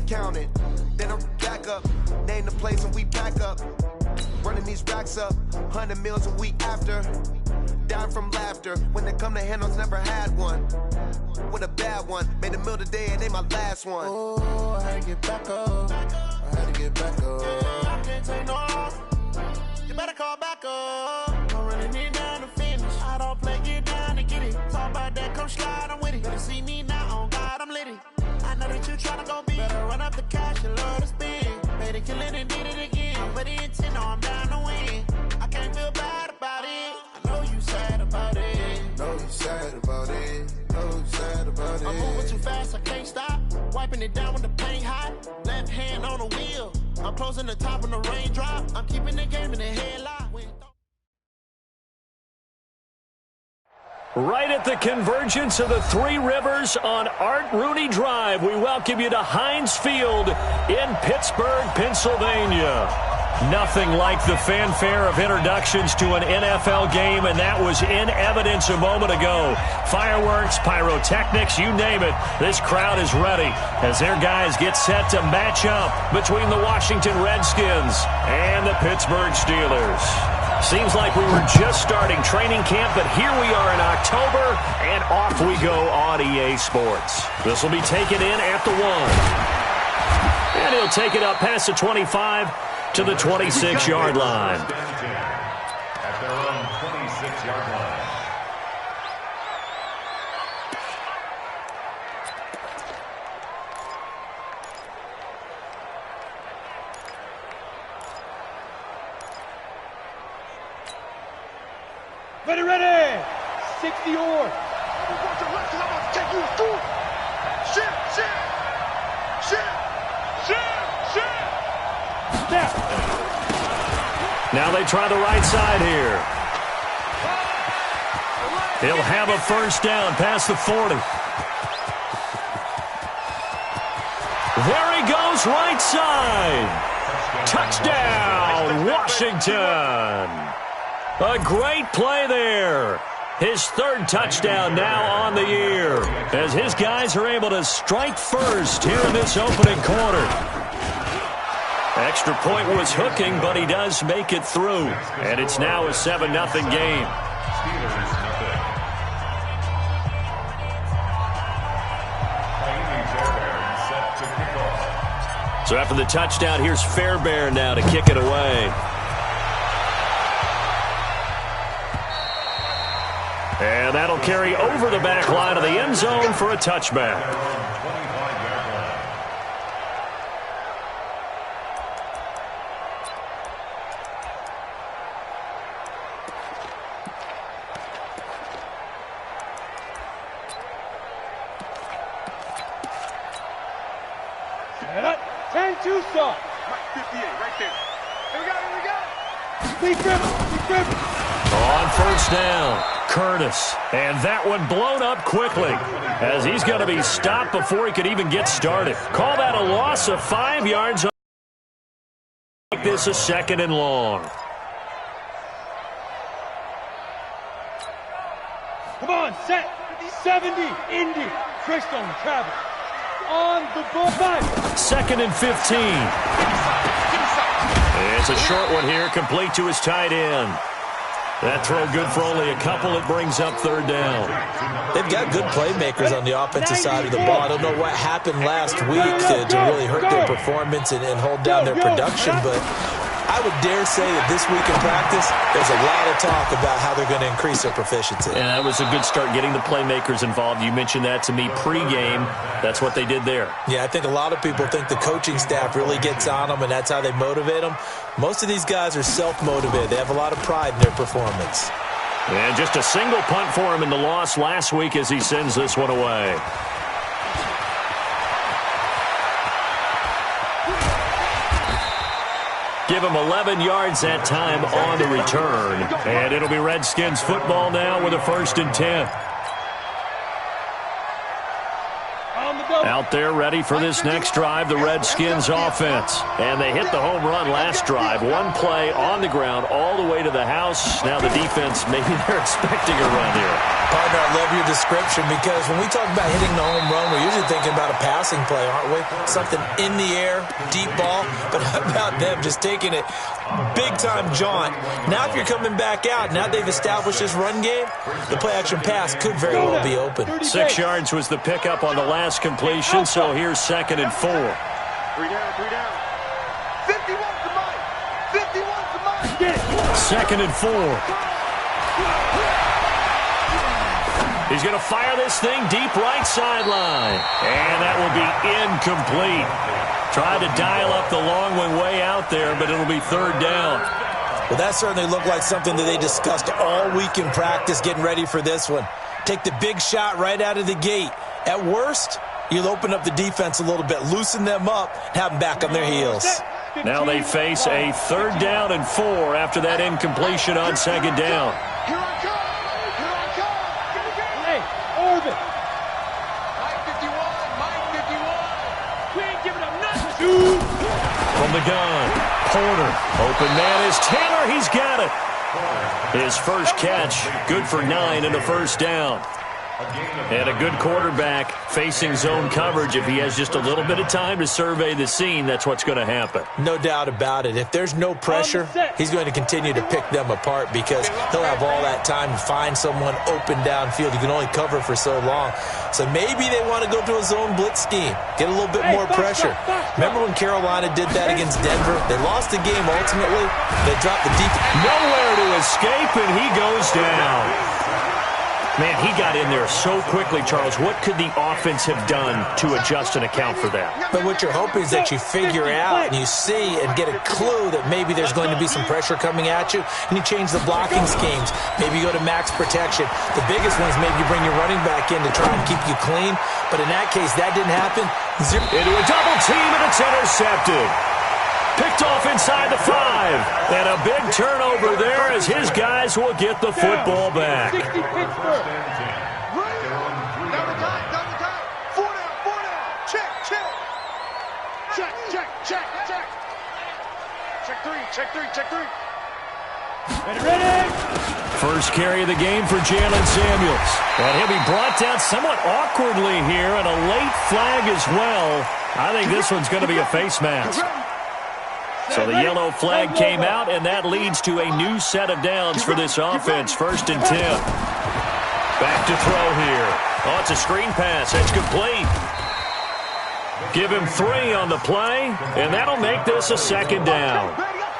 count it. Then I'm back up, name the place and we pack up. Running these racks up, 100 meals a week after. Dying from laughter, when they come to handles, never had one. With a bad one, made a meal today and ain't my last one. Oh, I had to get back up, I had to get back up. I can't take no off, you better call back up. I'm running it down to finish, I don't play, get down to get it. Talk about that, come slide, I'm with it. Better see me now, on God, I'm litty. I know that you tryna go big, better run up the cash and love to spend. Made a killing and did it again, but the intent, no, I'm down to win. I can't feel bad about it, I know you sad about it. Know you sad about it, know you sad about it. I'm moving too fast, I can't stop. Wiping it down when the paint hot. Left hand on the wheel, I'm closing the top when the raindrop. I'm keeping the game in the headlock. Right at the convergence of the Three Rivers on Art Rooney Drive, we welcome you to Heinz Field in Pittsburgh, Pennsylvania. Nothing like the fanfare of introductions to an NFL game, and that was in evidence a moment ago. Fireworks, pyrotechnics, you name it. This crowd is ready as their guys get set to match up between the Washington Redskins and the Pittsburgh Steelers. Seems like we were just starting training camp, but here we are in October, and off we go on EA Sports. This will be taken in at the 1. And he'll take it up past the 25 to the 26-yard line. At their own 26-yard line. Ready! 60 yards. Snap. Now they try the right side here. He'll have a first down past the 40. There he goes, right side. Touchdown, Washington. A great play there. His third touchdown now on the year as his guys are able to strike first here in this opening quarter. Extra point was hooking, but he does make it through. And it's now a 7-0 game. So after the touchdown, here's Fairbairn now to kick it away. And that'll carry over the back line of the end zone for a touchback. Set up. 10-2 stop. 58 right there. Here we go. Deep dribble. On first down, Curtis. And that one blown up quickly as he's going to be stopped before he could even get started. Call that a loss of 5 yards. Make this a 2nd and long. Come on, set. 70. Indy. Christone Travis. On the ball. 2nd and 15. It's a short one here, complete to his tight end. That throw good for only a couple. It brings up 3rd down. They've got good playmakers on the offensive side of the ball. I don't know what happened last week to really hurt their performance and hold down their production, but I would dare say that this week in practice, there's a lot of talk about how they're going to increase their proficiency. And that was a good start getting the playmakers involved. You mentioned that to me pregame. That's what they did there. Yeah, I think a lot of people think the coaching staff really gets on them, and that's how they motivate them. Most of these guys are self-motivated. They have a lot of pride in their performance. And just a single punt for him in the loss last week as he sends this one away. Give him 11 yards that time on the return. And it'll be Redskins football now with a 1st and 10. Out there ready for this next drive, the Redskins offense. And they hit the home run last drive. One play on the ground all the way to the house. Now the defense, maybe they're expecting a run here. Partner, I love your description because when we talk about hitting the home run, we're usually thinking about a passing play, aren't we? Something in the air, deep ball. But how about them just taking it big-time jaunt? Now if you're coming back out, now they've established this run game, the play-action pass could very well be open. 6 yards was the pickup on the last completion, so here's 2nd and 4. 3 down, 3 down. 51 to Mike. 51 to Mike. 2nd and 4. He's going to fire this thing deep right sideline. And that will be incomplete. Tried to dial up the long one way out there, but it'll be 3rd down. Well, that certainly looked like something that they discussed all week in practice getting ready for this one. Take the big shot right out of the gate. At worst, you'll open up the defense a little bit, loosen them up, and have them back on their heels. Now they face a 3rd down and 4 after that incompletion on 2nd down. Here I come. Here I come. Hey, Orvin. Mike 51. Mike 51. We ain't giving up nothing. From the gun, Porter. Open man is Taylor. He's got it. His first catch, good for 9 and a 1st down. And a good quarterback facing zone coverage. If he has just a little bit of time to survey the scene, that's what's going to happen. No doubt about it. If there's no pressure, he's going to continue to pick them apart because he'll have all that time to find someone open downfield. You can only cover for so long. So maybe they want to go to a zone blitz scheme, get a little bit more pressure. Remember when Carolina did that against Denver? They lost the game ultimately. They dropped the deep. Nowhere to escape, and he goes down. Man, he got in there so quickly, Charles. What could the offense have done to adjust and account for that? But what you're hoping is that you figure out and you see and get a clue that maybe there's going to be some pressure coming at you, and you change the blocking schemes. Maybe you go to max protection. The biggest one is maybe you bring your running back in to try and keep you clean. But in that case, that didn't happen. Into a double team, and it's intercepted. Picked off inside the 5. And a big turnover there as his guys will get the football back. 60 Pittsburgh. Down the time, down the time. 4 down, 4 down. Check, check. Check, check, check, check. Check 3, check 3, check 3. Ready? First carry of the game for Jalen Samuels. And he'll be brought down somewhat awkwardly here, and a late flag as well. I think this one's going to be a face mask. So the yellow flag came out, and that leads to a new set of downs for this offense. 1st and 10. Back to throw here. Oh, it's a screen pass. It's complete. Give him 3 on the play, and that'll make this a 2nd down.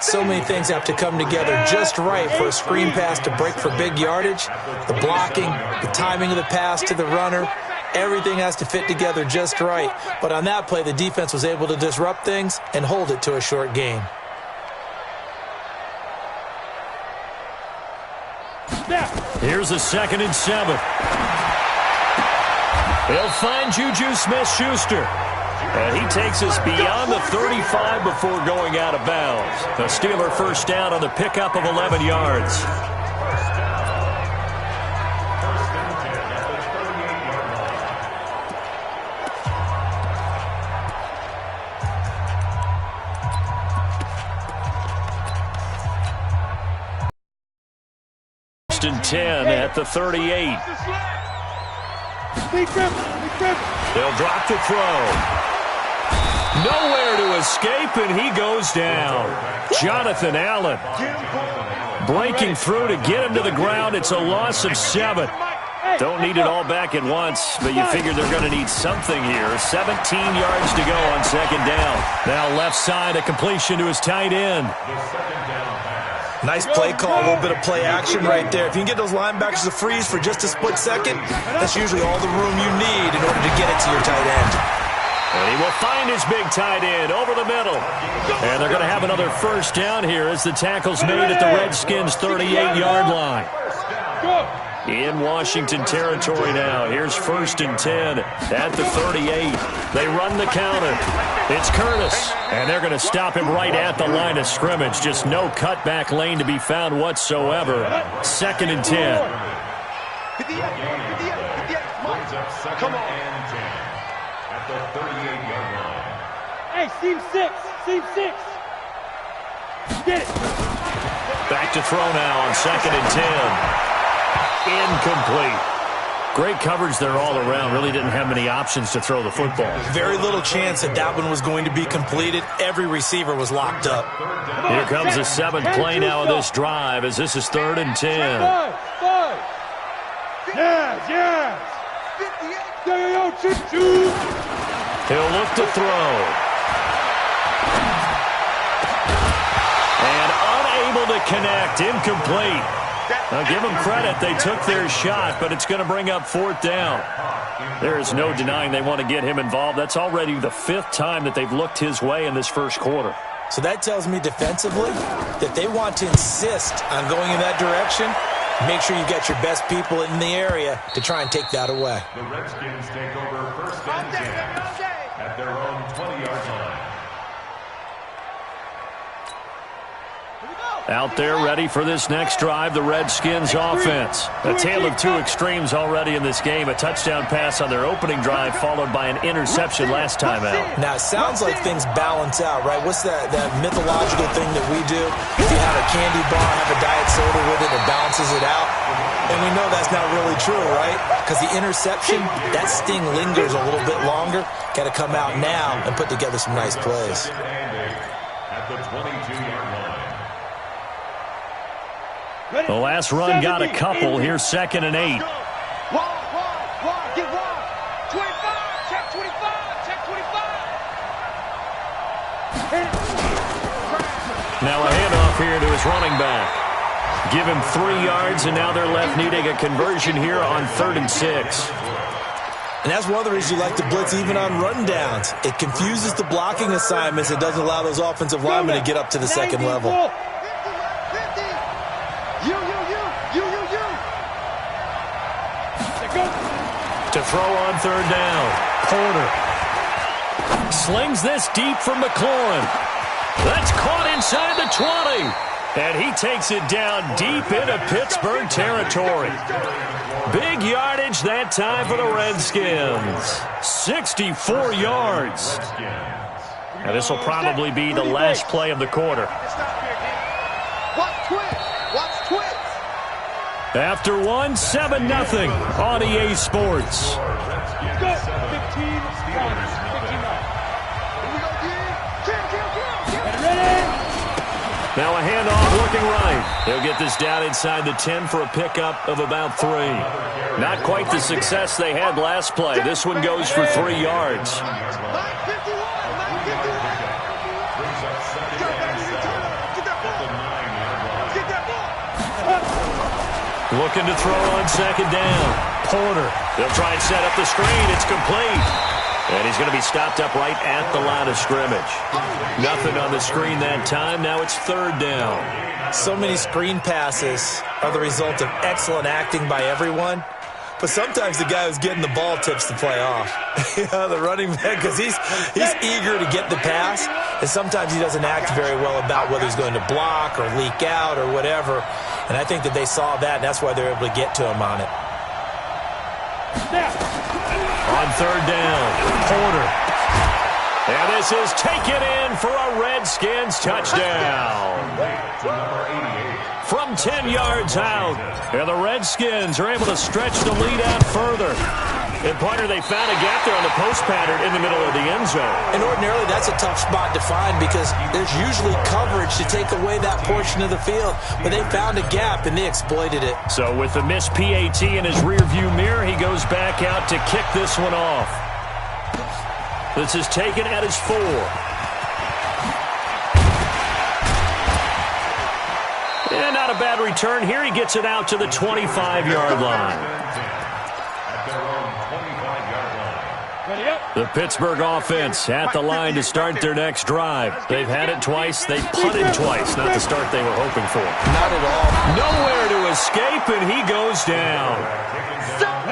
So many things have to come together just right for a screen pass to break for big yardage. The blocking, the timing of the pass to the runner, everything has to fit together just right. But on that play, the defense was able to disrupt things and hold it to a short gain. Here's a 2nd and 7. They'll find Juju Smith-Schuster. And he takes us beyond the 35 before going out of bounds. The Steeler 1st down on the pickup of 11 yards. And 10 at the 38. They'll drop the throw. Nowhere to escape, and he goes down. Jonathan Allen breaking through to get him to the ground. It's a loss of 7. Don't need it all back at once, but you figure they're going to need something here. 17 yards to go on 2nd down. Now left side, a completion to his tight end. Nice play call, a little bit of play action right there. If you can get those linebackers to freeze for just a split second, that's usually all the room you need in order to get it to your tight end. And he will find his big tight end over the middle. And they're going to have another 1st down here as the tackle's made at the Redskins' 38-yard line. In Washington territory now. Here's 1st and 10 at the 38. They run the counter. It's Curtis. And they're going to stop him right at the line of scrimmage. Just no cutback lane to be found whatsoever. 2nd and 10. Come on. Hey, seam 6. Seam 6. Get it. Back to throw now on 2nd and 10. Incomplete. Great coverage there all around. Really didn't have many options to throw the football. Very little chance that that one was going to be completed. Every receiver was locked up. Here comes the 7th play now of this drive as this is 3rd and 10. 5. Yes. Yo, choo-choo. He'll look to throw. And unable to connect. Incomplete. Now, give them credit. They took their shot, but it's going to bring up 4th down. There is no denying they want to get him involved. That's already the 5th time that they've looked his way in this first quarter. So that tells me defensively that they want to insist on going in that direction. Make sure you get your best people in the area to try and take that away. The Redskins take over 1st and 10 at their own 20-yard line. Out there ready for this next drive, the Redskins offense. A tale of two extremes already in this game. A touchdown pass on their opening drive followed by an interception last time out. Now, it sounds like things balance out, right? What's that mythological thing that we do? If you have a candy bar, have a diet soda with it, it balances it out. And we know that's not really true, right? Because the interception, that sting lingers a little bit longer. Got to come out now and put together some nice plays. At the 22-yard line. The last run got a couple. Here's 2nd and 8. Wide, get wide. 25, check 25, check 25. Now a handoff here to his running back. Give him 3 yards, and now they're left needing a conversion here on 3rd and 6. And that's one of the reasons you like to blitz even on rundowns. It confuses the blocking assignments. It doesn't allow those offensive linemen to get up to the second level. To throw on 3rd down. Porter slings this deep from McLaurin. That's caught inside the 20. And he takes it down deep into Pittsburgh territory. Big yardage that time for the Redskins. 64 yards. Now this will probably be the last play of the quarter. Watch twist. After one, 7-0 on EA Sports. Go. 15. Now a handoff looking right. He'll get this down inside the 10 for a pickup of about 3. Not quite the success they had last play. This one goes for 3 yards. Looking to throw on 2nd down. Porter. They'll try and set up the screen. It's complete. And he's going to be stopped up right at the line of scrimmage. Nothing on the screen that time. Now it's 3rd down. So many screen passes are the result of excellent acting by everyone. But sometimes the guy who's getting the ball tips the play off. The running back, because he's eager to get the pass. And sometimes he doesn't act very well about whether he's going to block or leak out or whatever. And I think that they saw that, and that's why they're able to get to him on it. On 3rd down, Porter. And this is taken in for a Redskins touchdown. From 10 yards out. And the Redskins are able to stretch the lead out further. And, partner, they found a gap there on the post pattern in the middle of the end zone. And ordinarily, that's a tough spot to find because there's usually coverage to take away that portion of the field. But they found a gap, and they exploited it. So with the missed PAT in his rearview mirror, he goes back out to kick this one off. This is taken at his 4. And not a bad return here. He gets it out to the 25-yard line. The Pittsburgh offense at the line to start their next drive. They've had it twice. They punted twice. Not the start they were hoping for. Not at all. Nowhere to escape, and he goes down.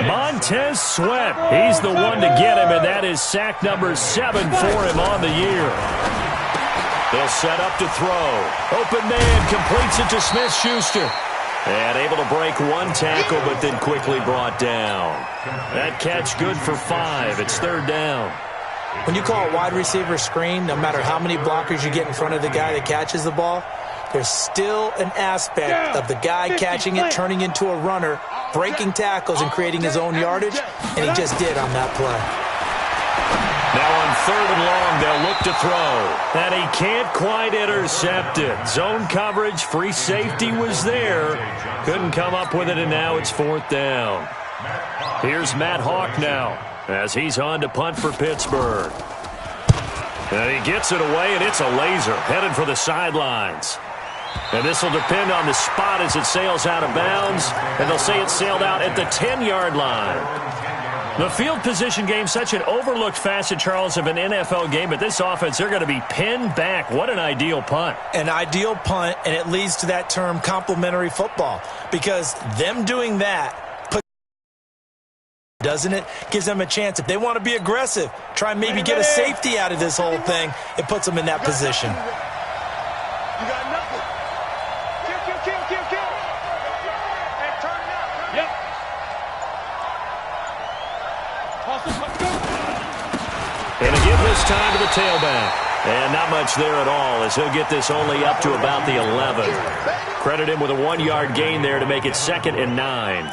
Montez Sweat. He's the one to get him, and that is sack number 7 for him on the year. They'll set up to throw. Open man completes it to Smith-Schuster. And able to break one tackle, but then quickly brought down. That catch good for 5. It's 3rd down. When you call a wide receiver screen, no matter how many blockers you get in front of the guy that catches the ball, there's still an aspect of the guy catching it, turning into a runner, breaking tackles and creating his own yardage, and he just did on that play. Now on 3rd and long, they'll look to throw. And he can't quite intercept it. Zone coverage, free safety was there. Couldn't come up with it, and now it's 4th down. Here's Matt Hawk now as he's on to punt for Pittsburgh. And he gets it away, and it's a laser headed for the sidelines. And this will depend on the spot as it sails out of bounds. And they'll say it sailed out at the 10-yard line. The field position game, such an overlooked facet, Charles, of an NFL game. But this offense, they're going to be pinned back. What an ideal punt. An ideal punt, and it leads to that term complementary football. Because them doing that, doesn't it? Gives them a chance. If they want to be aggressive, try and maybe get a safety out of this whole thing, it puts them in that position. You got nothing. Kill. And turn it out. Yep. And to give this time to the tailback. And not much there at all as he'll get this only up to about the 11. Credit him with a 1-yard gain there to make it 2nd and 9.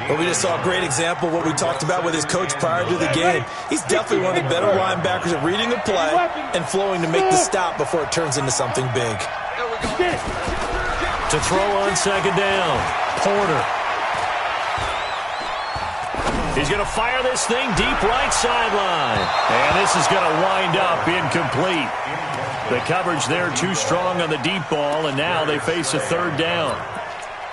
Well, we just saw a great example of what we talked about with his coach prior to the game. He's definitely one of the better linebackers at reading the play and flowing to make the stop before it turns into something big. To throw on 2nd down, Porter. He's going to fire this thing deep right sideline. And this is going to wind up incomplete. The coverage there too strong on the deep ball, and now they face a 3rd down.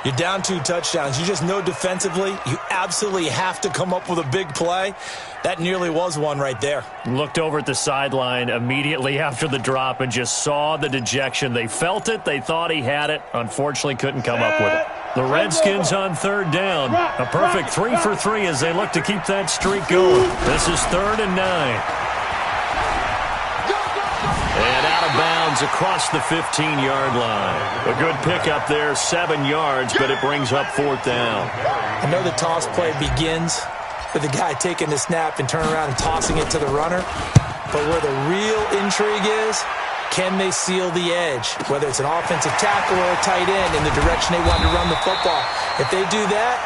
You're down 2 touchdowns. You just know defensively you absolutely have to come up with a big play. That nearly was one right there. Looked over at the sideline immediately after the drop and just saw the dejection. They felt it. They thought he had it. Unfortunately, couldn't come up with it. The Redskins on 3rd down. A perfect 3 for 3 as they look to keep that streak going. This is 3rd and 9. And out of bounds across the 15-yard line. A good pickup there, 7 yards, but it brings up 4th down. I know the toss play begins with the guy taking the snap and turning around and tossing it to the runner. But where the real intrigue is, can they seal the edge? Whether it's an offensive tackle or a tight end in the direction they want to run the football. If they do that,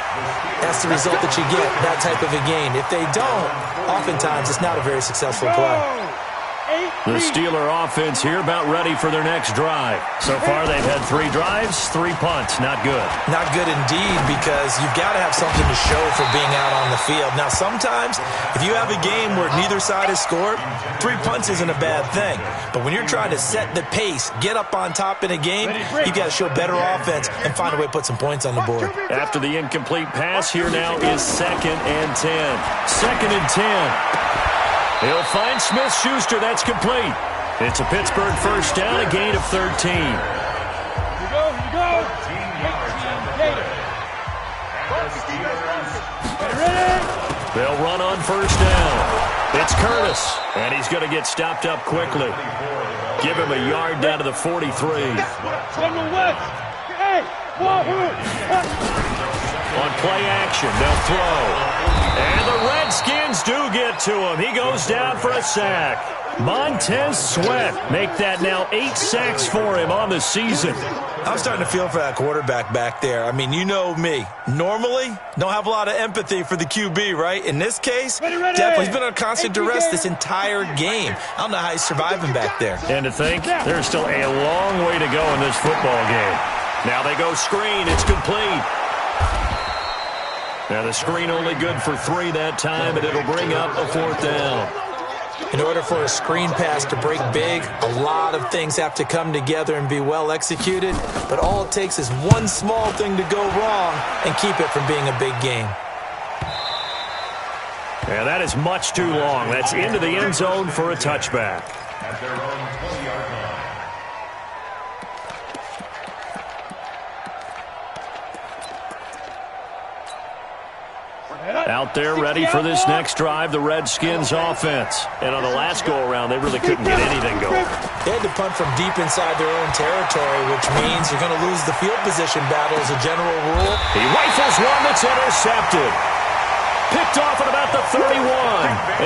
that's the result that you get, that type of a game. If they don't, oftentimes it's not a very successful play. The Steeler offense here about ready for their next drive. So far they've had 3 drives, 3 punts. Not good. Not good indeed, because you've got to have something to show for being out on the field. Now sometimes if you have a game where neither side has scored, 3 punts isn't a bad thing. But when you're trying to set the pace, get up on top in a game, you've got to show better offense and find a way to put some points on the board. After the incomplete pass, here now is 2nd and 10. 2nd and 10. He'll find Smith-Schuster. That's complete. It's a Pittsburgh first down, a gain of 13. Here you go. They'll run on first down. It's Curtis, and he's going to get stopped up quickly. Give him a yard down to the 43. On play action, they'll throw. And the Redskins do get to him. He goes down for a sack. Montez Sweat make that now 8 sacks for him on the season. I'm starting to feel for that quarterback back there. I mean, you know me. Normally, don't have a lot of empathy for the QB, right? In this case, definitely he's been on constant duress this entire game. I don't know how he's surviving back there. And to think, there's still a long way to go in this football game. Now they go screen. It's complete. Now the screen only good for 3 that time, and it'll bring up a 4th down. In order for a screen pass to break big, a lot of things have to come together and be well executed. But all it takes is one small thing to go wrong and keep it from being a big game. Yeah, that is much too long. That's into the end zone for a touchback. At their own 20-yard line. Out there ready for this next drive, the Redskins offense. And on the last go-around, they really couldn't get anything going. They had to punt from deep inside their own territory, which means you're going to lose the field position battle as a general rule. He rifles one that's intercepted. Picked off at about the 31.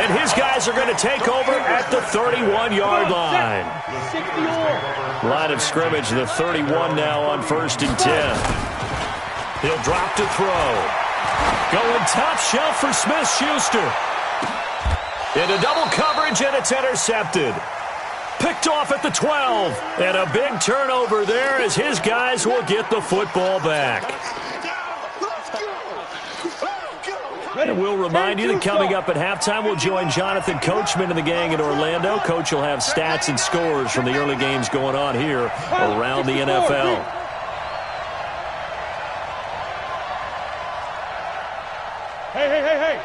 And his guys are going to take over at the 31-yard line. Line of scrimmage, the 31 now on 1st and 10. He'll drop to throw. Going top shelf for Smith-Schuster. Into double coverage, and it's intercepted. Picked off at the 12. And a big turnover there as his guys will get the football back. And we'll remind you that coming up at halftime, we'll join Jonathan Coachman and the gang in Orlando. Coach will have stats and scores from the early games going on here around the NFL. Hey.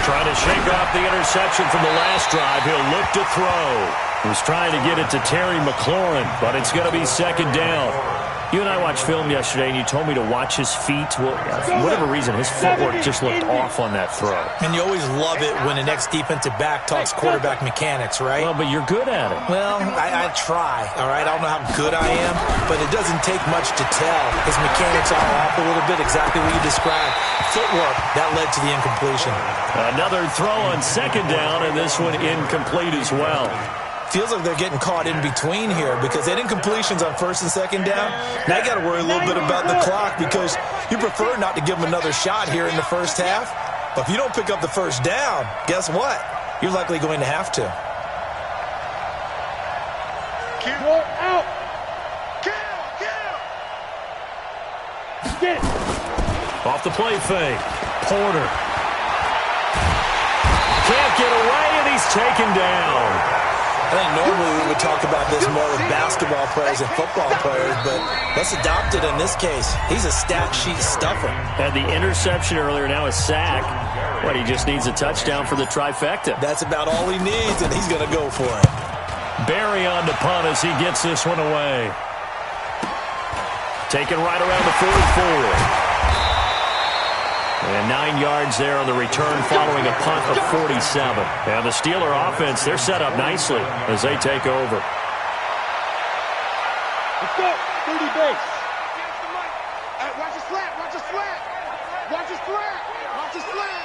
Trying to shake off the interception from the last drive. He'll look to throw. He was trying to get it to Terry McLaurin, but it's going to be 2nd down. You and I watched film yesterday, and you told me to watch his feet. Well, for whatever reason, his footwork just looked off on that throw. And you always love it when the next defensive back talks quarterback mechanics, right? Well, but you're good at it. Well, I try, all right? I don't know how good I am, but it doesn't take much to tell. His mechanics are off a little bit, exactly what you described. Footwork, that led to the incompletion. Another throw on 2nd down, and this one incomplete as well. Feels like they're getting caught in between here because they had incompletions on 1st and 2nd down. Now you got to worry a little bit about the clock because you prefer not to give them another shot here in the first half. But if you don't pick up the 1st down, guess what? You're likely going to have to. Kill out. Kill. Off the play fake. Porter. Can't get away, and he's taken down. I think normally we would talk about this more with basketball players and football players, but let's adopt it in this case. He's a stat sheet stuffer. Had the interception earlier, now a sack. What, he just needs a touchdown for the trifecta. That's about all he needs, and he's going to go for it. Barry on to punt as he gets this one away. Taken right around the 44. And 9 yards there on the return following a punt of 47. And the Steeler offense, they're set up nicely as they take over. Let's go. 30 base. Watch the slant. Watch the slant. Watch the slant. Watch the slant.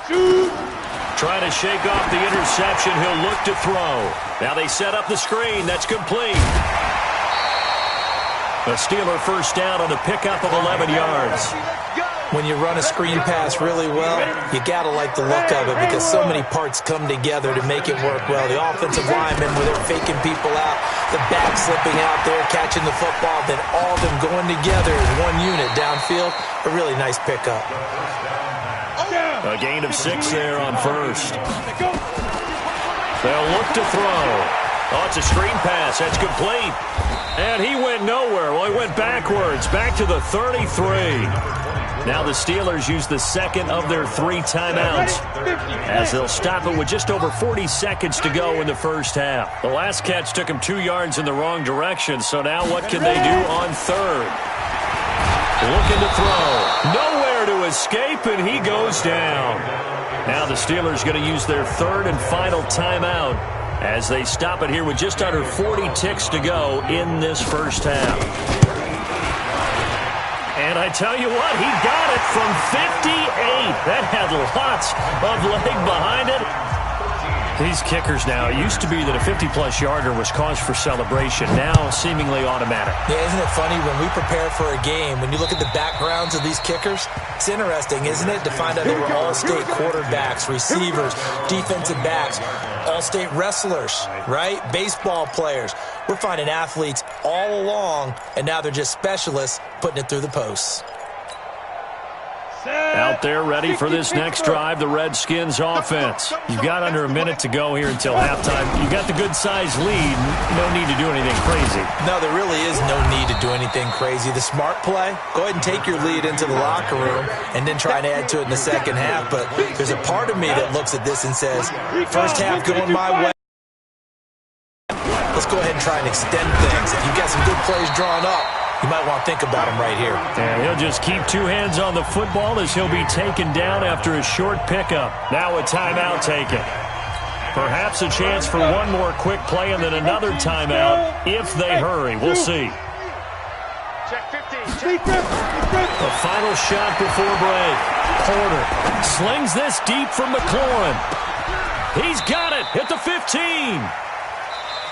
Shoot. Trying to shake off the interception. He'll look to throw. Now they set up the screen. That's complete. A Steeler 1st down on a pickup of 11 yards. When you run a screen pass really well, you got to like the look of it because so many parts come together to make it work well. The offensive linemen, where they're faking people out, the back slipping out there, catching the football, then all of them going together as one unit downfield. A really nice pickup. A gain of 6 there on 1st. They'll look to throw. Oh, it's a screen pass. That's complete. And he went nowhere. Well, he went backwards, back to the 33. Now the Steelers use the 2nd of their 3 timeouts as they'll stop it with just over 40 seconds to go in the first half. The last catch took him 2 yards in the wrong direction, so now what can they do on 3rd? Looking to throw. Nowhere to escape, and he goes down. Now the Steelers going to use their 3rd and final timeout as they stop it here with just under 40 ticks to go in this first half. And I tell you what, he got it from 58. That had lots of leg behind it. These kickers now, it used to be that a 50-plus yarder was cause for celebration. Now seemingly automatic. Yeah, isn't it funny when we prepare for a game, when you look at the backgrounds of these kickers, it's interesting, isn't it, to find out they were all-state quarterbacks, receivers, defensive backs, all-state wrestlers, right? Baseball players. We're finding athletes all along, and now they're just specialists putting it through the posts. Out there ready for this next drive, the Redskins offense. You've got under a minute to go here until halftime. You've got the good-sized lead. No need to do anything crazy. No, there really is no need to do anything crazy. The smart play, go ahead and take your lead into the locker room and then try and add to it in the second half. But there's a part of me that looks at this and says, first half going my way. Let's go ahead and try and extend things. If you've got some good plays drawn up, you might want to think about him right here. And he'll just keep 2 hands on the football as he'll be taken down after a short pickup. Now a timeout taken. Perhaps a chance for one more quick play and then another timeout if they hurry. We'll see. Check 15. The final shot before break. Porter slings this deep from McLaurin. He's got it at the 15.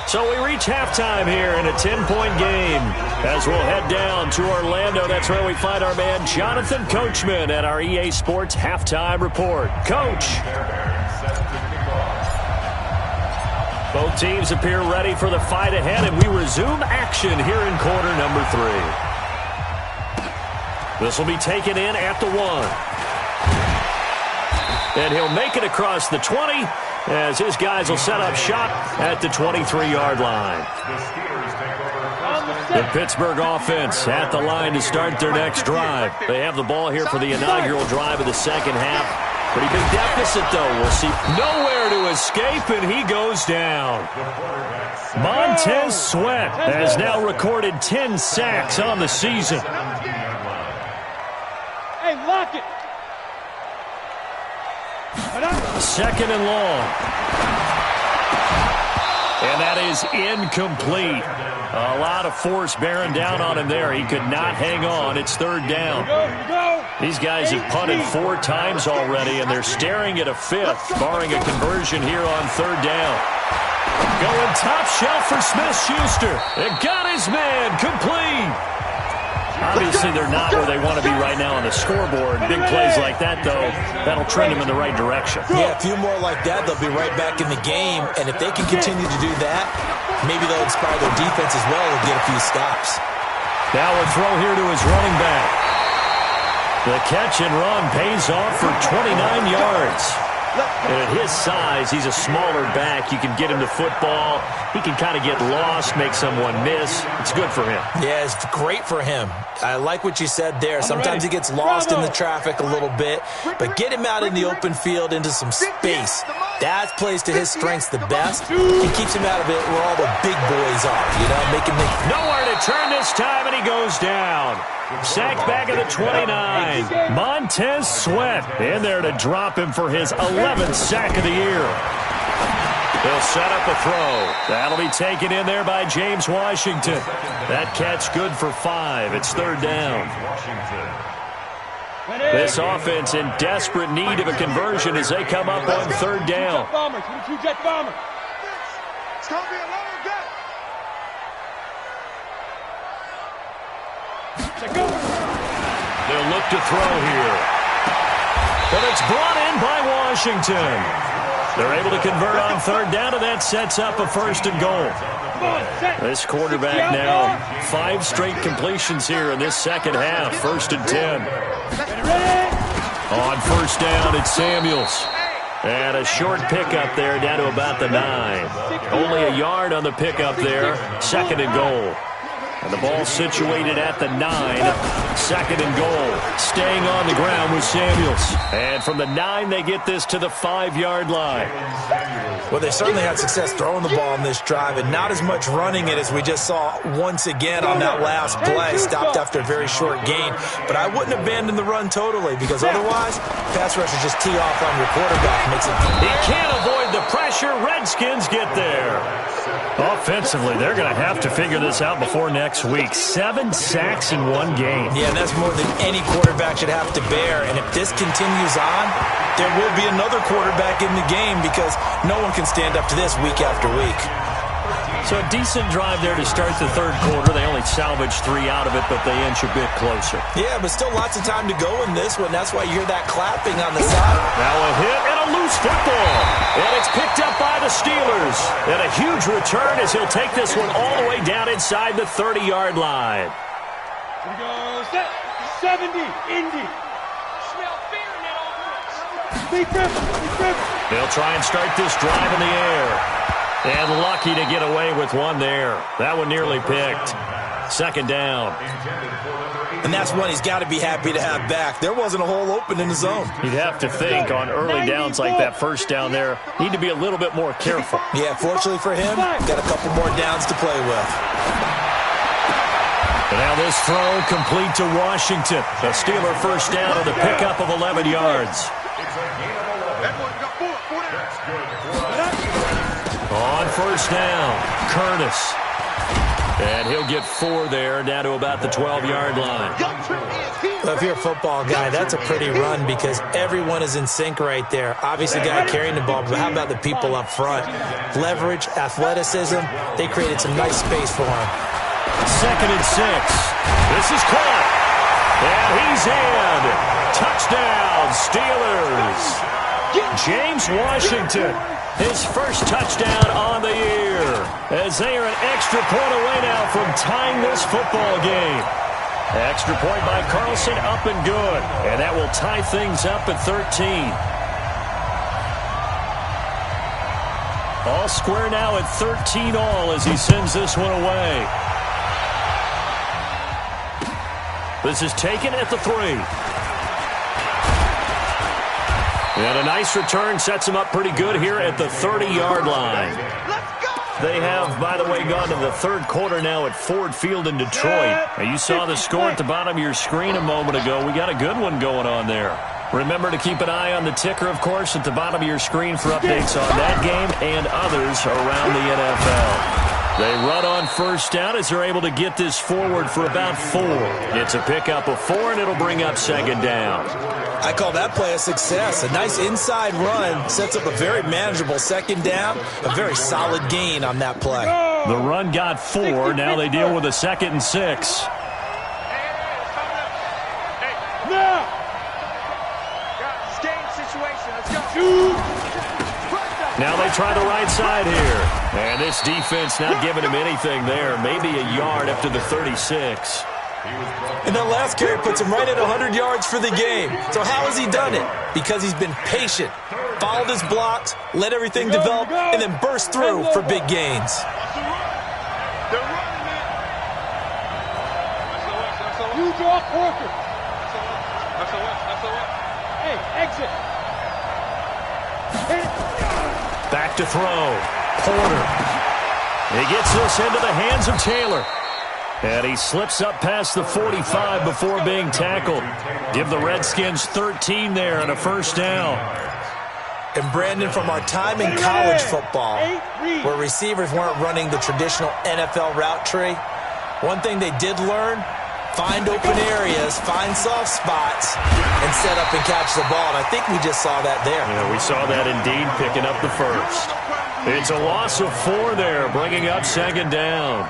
So we reach halftime here in a 10-point game. As we'll head down to Orlando, that's where we find our man Jonathan Coachman at our EA Sports Halftime Report. Coach. Both teams appear ready for the fight ahead, and we resume action here in quarter number 3. This will be taken in at the 1. And he'll make it across the 20 as his guys will set up shop at the 23-yard line. The Pittsburgh offense at the line to start their next drive. They have the ball here for the inaugural drive of the second half. Pretty big deficit, though. We'll see. Nowhere to escape, and he goes down. Montez Sweat has now recorded 10 sacks on the season. Hey, lock it. Second and long. And that is incomplete. A lot of force bearing down on him there. He could not hang on. It's third down. These guys have punted 4 times already, and they're staring at a 5th, barring a conversion here on third down. Going top shelf for Smith-Schuster. It got his man complete. Obviously, they're not where they want to be right now on the scoreboard. Big plays like that, though, that'll trend them in the right direction. Yeah, a few more like that, they'll be right back in the game. And if they can continue to do that, maybe they'll inspire their defense as well and get a few stops. Now a throw here to his running back. The catch and run pays off for 29 yards. And at his size, he's a smaller back. You can get him the football. He can kind of get lost, make someone miss. It's good for him. Yeah, it's great for him. I like what you said there. Sometimes he gets lost in the traffic a little bit, but get him out in the open field into some space. That plays to his strengths the best. He keeps him out of it where all the big boys are, you know, make him make... Nowhere to turn this time, and he goes down. Sacked back at the 29. Montez Sweat in there to drop him for his 11th sack of the year. He'll set up a throw. That'll be taken in there by James Washington. That catch good for 5. It's third down. This offense in desperate need of a conversion as they come up on third down. It's going to be a long day. They'll look to throw here. But it's brought in by Washington. They're able to convert on third down, and that sets up a first and goal. This quarterback now, 5 straight completions here in this second half. First and 10. On first down, it's Samuels. And a short pickup there down to about the 9. Only a yard on the pickup there. Second and goal. And the ball situated at the 9. Second and goal. Staying on the ground with Samuels. And from the 9, they get this to the 5-yard line. Well, they certainly had success throwing the ball in this drive, and not as much running it as we just saw once again on that last play. Stopped after a very short gain. But I wouldn't abandon the run totally, because otherwise, pass rushers just tee off on your quarterback. He can't avoid the pressure. Redskins get there. Offensively, they're going to have to figure this out before next week. 7 sacks in 1 game. Yeah, and that's more than any quarterback should have to bear. And if this continues on, there will be another quarterback in the game because no one can stand up to this week after week. So a decent drive there to start the third quarter. They only salvaged 3 out of it, but they inch a bit closer. Yeah, but still lots of time to go in this one. That's why you hear that clapping on the side. Now a hit and a loose football. And it's picked up by the Steelers. And a huge return as he'll take this one all the way down inside the 30-yard line. Here we go. Set. 70. Indy. Smell fear in that offense. Big rip. They'll try and start this drive in the air. And lucky to get away with one there. That one nearly picked. Second down. And that's one he's got to be happy to have back. There wasn't a hole open in the zone. You'd have to think on early downs like that first down there, need to be a little bit more careful. Yeah, fortunately for him, got a couple more downs to play with. And now this throw complete to Washington. A Steeler first down on the pickup of 11 yards. On first down, Curtis. And he'll get 4 there, down to about the 12-yard line. Well, if you're a football guy, that's a pretty run because everyone is in sync right there. Obviously, the guy carrying the ball, but how about the people up front? Leverage, athleticism, they created some nice space for him. 2nd and 6. This is caught. And he's in. Touchdown, Steelers. James Washington, his first touchdown on the year, as they are an extra point away now from tying this football game. Extra point by Carlson, up and good. And that will tie things up at 13. All square now at 13 all as he sends this one away. This is taken at the 3. And a nice return sets him up pretty good here at the 30-yard line. They have, by the way, gone to the 3rd quarter now at Ford Field in Detroit. Now, you saw the score at the bottom of your screen a moment ago. We got a good one going on there. Remember to keep an eye on the ticker, of course, at the bottom of your screen for updates on that game and others around the NFL. They run on first down as they're able to get this forward for about 4. It's a pickup of 4, and it'll bring up 2nd down. I call that play a success. A nice inside run sets up a very manageable 2nd down, a very solid gain on that play. The run got 4. Now they deal with a 2nd and 6. Now they try the right side here. And this defense not giving him anything there. Maybe a yard up to the 36. And that last carry puts him right at 100 yards for the game. So how has he done it? Because he's been patient, followed his blocks, let everything develop, and then burst through for big gains. You draw Porker. Hey, exit. Back to throw. Porter. He gets this into the hands of Taylor. And he slips up past the 45 before being tackled. Give the Redskins 13 there and a 1st down. And Brandon, from our time in college football, where receivers weren't running the traditional NFL route tree, one thing they did learn, find open areas, find soft spots, and set up and catch the ball. And I think we just saw that there. Yeah, we saw that indeed, picking up the 1st. It's a loss of 4 there, bringing up 2nd down.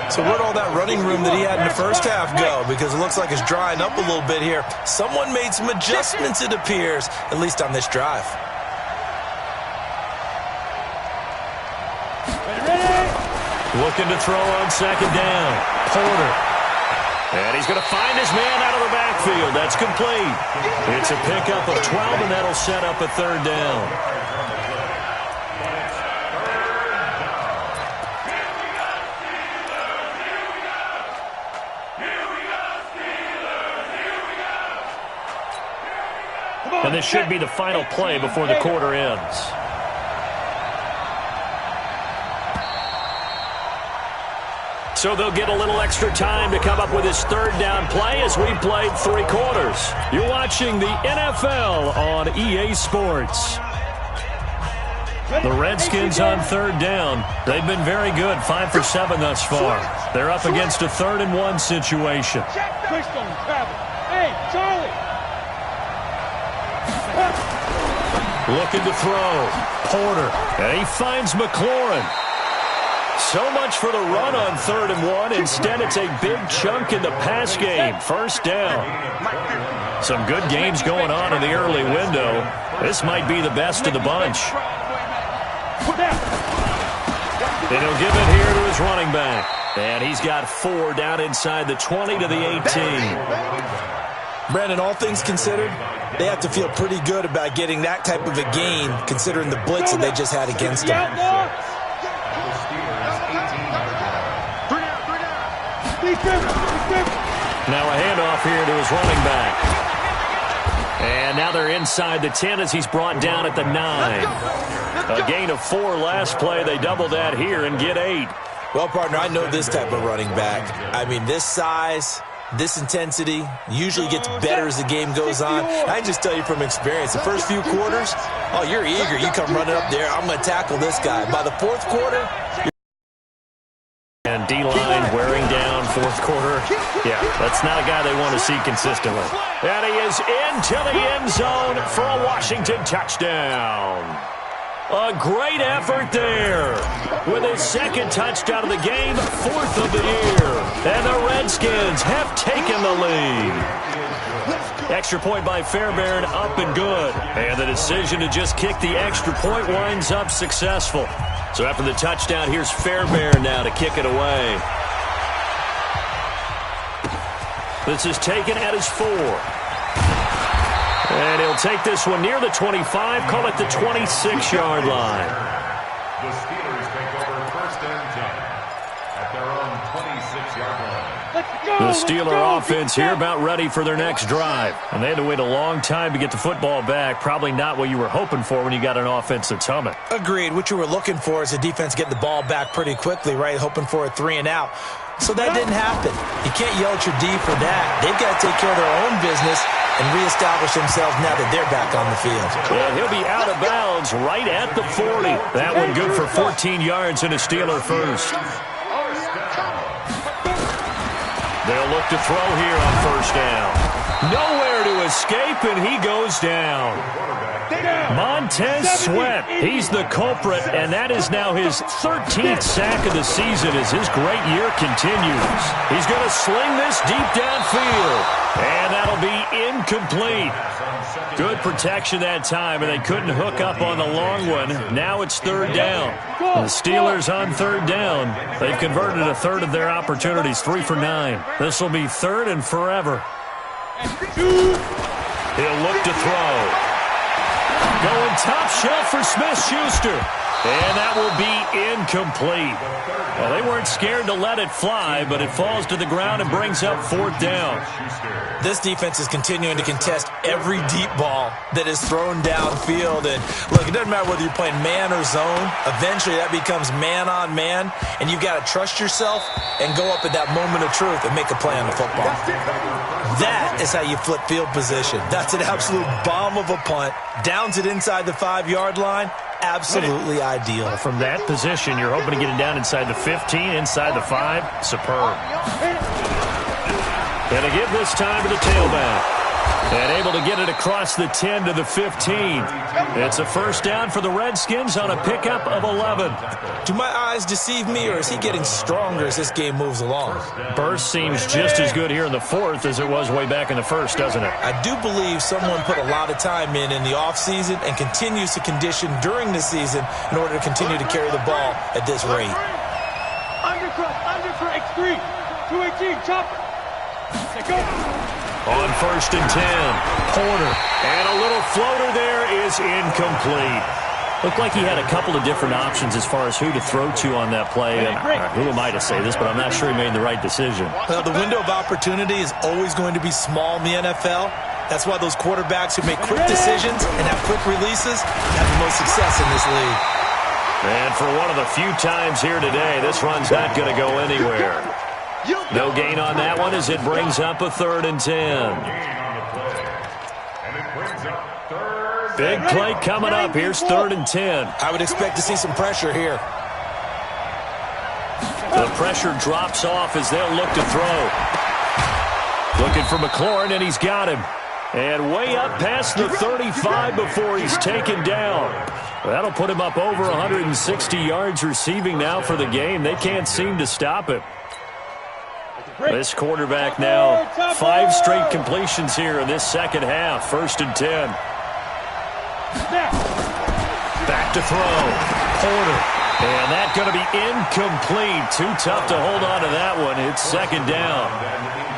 So where'd all that running room that he had in the first half go? Because it looks like it's drying up a little bit here. Someone made some adjustments, it appears, at least on this drive. Looking to throw on 2nd down. Porter. And he's going to find his man out of the backfield. That's complete. It's a pickup of 12, and that'll set up a 3rd down. And this should be the final play before the quarter ends. So they'll get a little extra time to come up with his 3rd down play as we played 3 quarters. You're watching the NFL on EA Sports. The Redskins on 3rd down. They've been very good, 5 for 7 thus far. They're up against a 3rd and 1 situation. Hey, Charlie. Looking to throw. Porter. And he finds McLaurin. So much for the run on 3rd and 1. Instead, it's a big chunk in the pass game. 1st down. Some good games going on in the early window. This might be the best of the bunch. And he'll give it here to his running back. And he's got 4 down inside the 20 to the 18. Brandon, all things considered, they have to feel pretty good about getting that type of a gain, considering the blitz that they just had against them. Now a handoff here to his running back. And now they're inside the 10 as he's brought down at the 9. A gain of 4 last play. They double that here and get 8. Well, partner, I know this type of running back. I mean, this size, this intensity usually gets better as the game goes on. I can just tell you from experience, the first few quarters, oh, you're eager. You come running up there, I'm going to tackle this guy. By the 4th quarter, and D-line wearing down fourth quarter. Yeah, that's not a guy they want to see consistently. And he is into the end zone for a Washington touchdown. A great effort there. With his second touchdown of the game, fourth of the year. And the Redskins have taken the lead. Extra point by Fairbairn, up and good. And the decision to just kick the extra point winds up successful. So after the touchdown, here's Fairbairn now to kick it away. This is taken at his 4. And he'll take this one near the 25, call it the 26-yard line. The Steelers take over first and 10 at their own 26-yard line. The Steeler offense here about ready for their next drive. And they had to wait a long time to get the football back. Probably not what you were hoping for when you got an offense that's humming. Agreed. What you were looking for is a defense getting the ball back pretty quickly, right? Hoping for a 3-and-out. So that didn't happen. You can't yell at your D for that. They've got to take care of their own business and reestablish themselves now that they're back on the field. And he'll be out of bounds right at the 40. That one good for 14 yards and a Steeler first. They'll look to throw here on first down. Nowhere to escape, and he goes down. Montez Sweat, he's the culprit, and that is now his 13th sack of the season as his great year continues. He's going to sling this deep downfield, and that'll be incomplete. Good protection that time, and they couldn't hook up on the long one. Now it's third down. The Steelers on third down. They've converted a third of their opportunities, 3 for 9. This will be third and forever. He'll look to throw. Going top shelf for Smith-Schuster. And that will be incomplete. Well, they weren't scared to let it fly, but it falls to the ground and brings up fourth down. This defense is continuing to contest every deep ball that is thrown downfield. And, look, it doesn't matter whether you're playing man or zone. Eventually, that becomes man-on-man, and you've got to trust yourself and go up at that moment of truth and make a play on the football. That is how you flip field position. That's an absolute bomb of a punt. Downs it inside the 5-yard line. Absolutely ideal. From that position, you're hoping to get it down inside the 15, inside the 5. Superb. And to give this time to the tailback. And able to get it across the 10 to the 15. It's a first down for the Redskins on a pickup of 11. Do my eyes deceive me, or is he getting stronger as this game moves along? Burst seems just as good here in the fourth as it was way back in the first, doesn't it? I do believe someone put a lot of time in the offseason and continues to condition during the season in order to continue to carry the ball at this rate. Under X3, 218, chopper. Let's go. On first and 10, Porter. And a little floater there is incomplete. Looked like he had a couple of different options as far as who to throw to on that play. Who am I to say this, but I'm not sure he made the right decision. Well, the window of opportunity is always going to be small in the NFL. That's why those quarterbacks who make quick decisions and have quick releases have the most success in this league. And for one of the few times here today, this run's not going to go anywhere. No gain on that one as it brings up a third and 10. Big play coming up. Here's third and 10. I would expect to see some pressure here. The pressure drops off as they'll look to throw. Looking for McLaurin, and he's got him. And way up past the 35 before he's taken down. That'll put him up over 160 yards receiving now for the game. They can't seem to stop it. This quarterback now, 5 straight completions here in this second half. First and 10. Back to throw. Porter. And that's going to be incomplete. Too tough to hold on to that one. It's second down.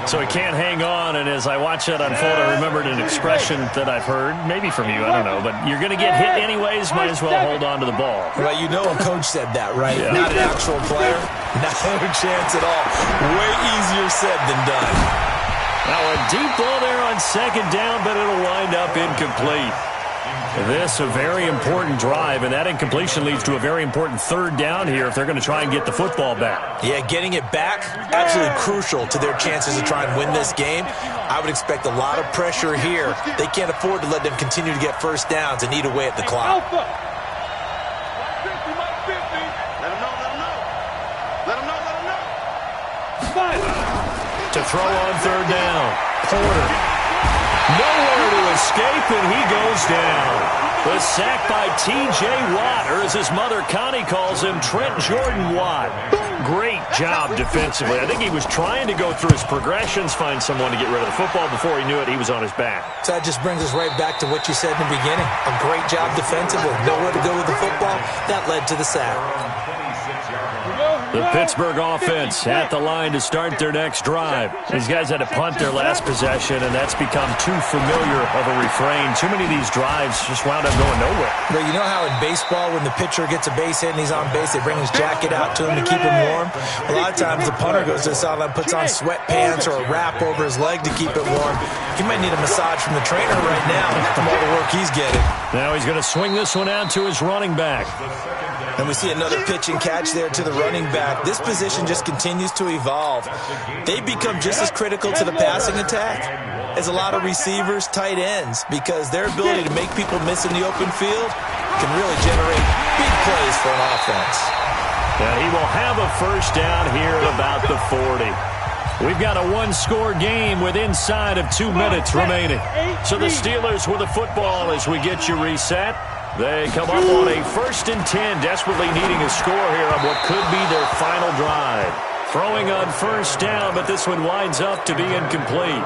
So he can't hang on, and as I watch that unfold, I remembered an expression that I've heard, maybe from you, I don't know, but you're going to get hit anyways, might as well hold on to the ball. Well, you know a coach said that, right? Yeah. Not an actual player. No chance at all. Way easier said than done. Now a deep ball there on second down, but it'll wind up incomplete. This a very important drive, and that incompletion leads to a very important third down here if they're going to try and get the football back. Yeah, getting it back, absolutely crucial to their chances to try and win this game. I would expect a lot of pressure here. They can't afford to let them continue to get first downs and eat away at the clock. Let him know. throw on third down. Porter. Nowhere to escape, and he goes down. The sack by T.J. Watt, or as his mother Connie calls him, Trent Jordan Watt. Great job defensively. I think he was trying to go through his progressions, find someone to get rid of the football. Before he knew it, he was on his back. So that just brings us right back to what you said in the beginning. A great job defensively. Nowhere to go with the football. That led to the sack. The Pittsburgh offense at the line to start their next drive. These guys had to punt their last possession, and that's become too familiar of a refrain. Too many of these drives just wound up going nowhere. But you know how in baseball, when the pitcher gets a base hit and he's on base, they bring his jacket out to him to keep him warm? A lot of times the punter goes to the sideline, puts on sweatpants or a wrap over his leg to keep it warm. He might need a massage from the trainer right now from all the work he's getting. Now he's going to swing this one out to his running back. And we see another pitch and catch there to the running back. This position just continues to evolve. They become just as critical to the passing attack as a lot of receivers, tight ends, because their ability to make people miss in the open field can really generate big plays for an offense. And he will have a first down here at about the 40. We've got a one-score game with inside of 2 minutes remaining. So the Steelers with the football as we get you reset. They come up on a 1st and 10, desperately needing a score here on what could be their final drive. Throwing on first down, but this one winds up to be incomplete.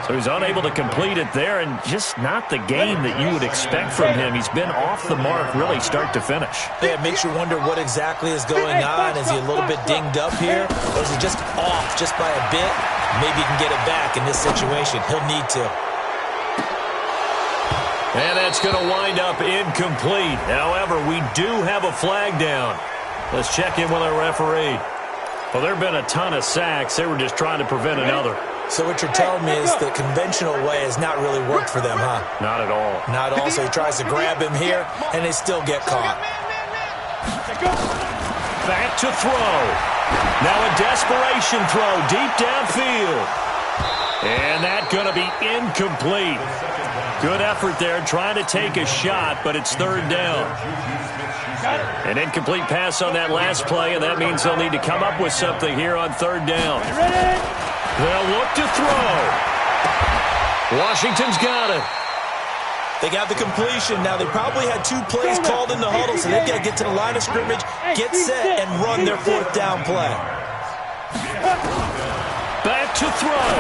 So he's unable to complete it there, and just not the game that you would expect from him. He's been off the mark really start to finish. Yeah, it makes you wonder what exactly is going on. Is he a little bit dinged up here, or is he just off just by a bit? Maybe he can get it back in this situation. He'll need to. And that's going to wind up incomplete. However, we do have a flag down. Let's check in with our referee. Well, there have been a ton of sacks. They were just trying to prevent another. So what you're telling me is the conventional way has not really worked for them, huh? Not at all. Not at all. So he tries to grab him here, and they still get caught. Back to throw. Now a desperation throw deep downfield. And that's going to be incomplete. Good effort there, trying to take a shot, but it's third down. An incomplete pass on that last play, and that means they'll need to come up with something here on third down. They'll look to throw. Washington's got it. They got the completion. Now, they probably had 2 plays called in the huddle, so they've got to get to the line of scrimmage, get set, and run their 4th down play. Back to throw.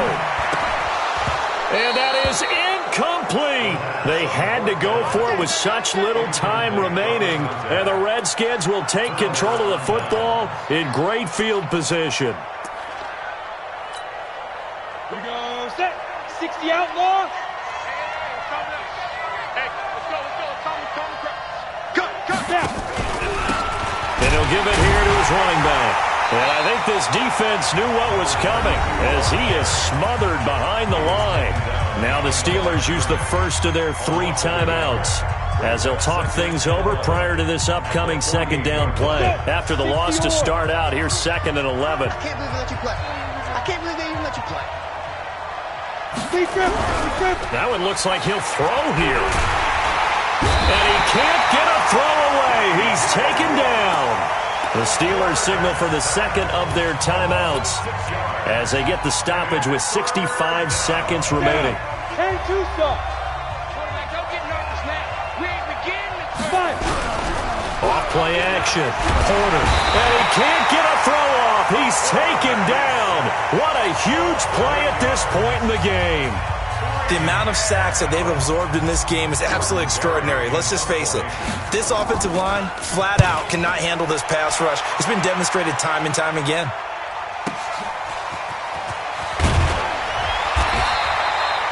And that is incomplete. They had to go for it with such little time remaining. And the Redskins will take control of the football in great field position. We go set. 60 outlaw. Hey, let's go. Cut down. And he'll give it here to his running back. And I think this defense knew what was coming as he is smothered behind the line. Now the Steelers use the first of their 3 timeouts as they'll talk things over prior to this upcoming 2nd down play. After the loss to start out, here's 2nd and 11. I can't believe they let you play. I can't believe they even let you play. That one looks like he'll throw here. And he can't get a throw away. He's taken down. The Steelers signal for the 2nd of their timeouts as they get the stoppage with 65 seconds remaining. And 2 stops. Quarterback, don't get nervous now. We ain't beginning to fight. Off play action. Porter. And he can't get a throw off. He's taken down. What a huge play at this point in the game. The amount of sacks that they've absorbed in this game is absolutely extraordinary. Let's just face it. This offensive line, flat out, cannot handle this pass rush. It's been demonstrated time and time again.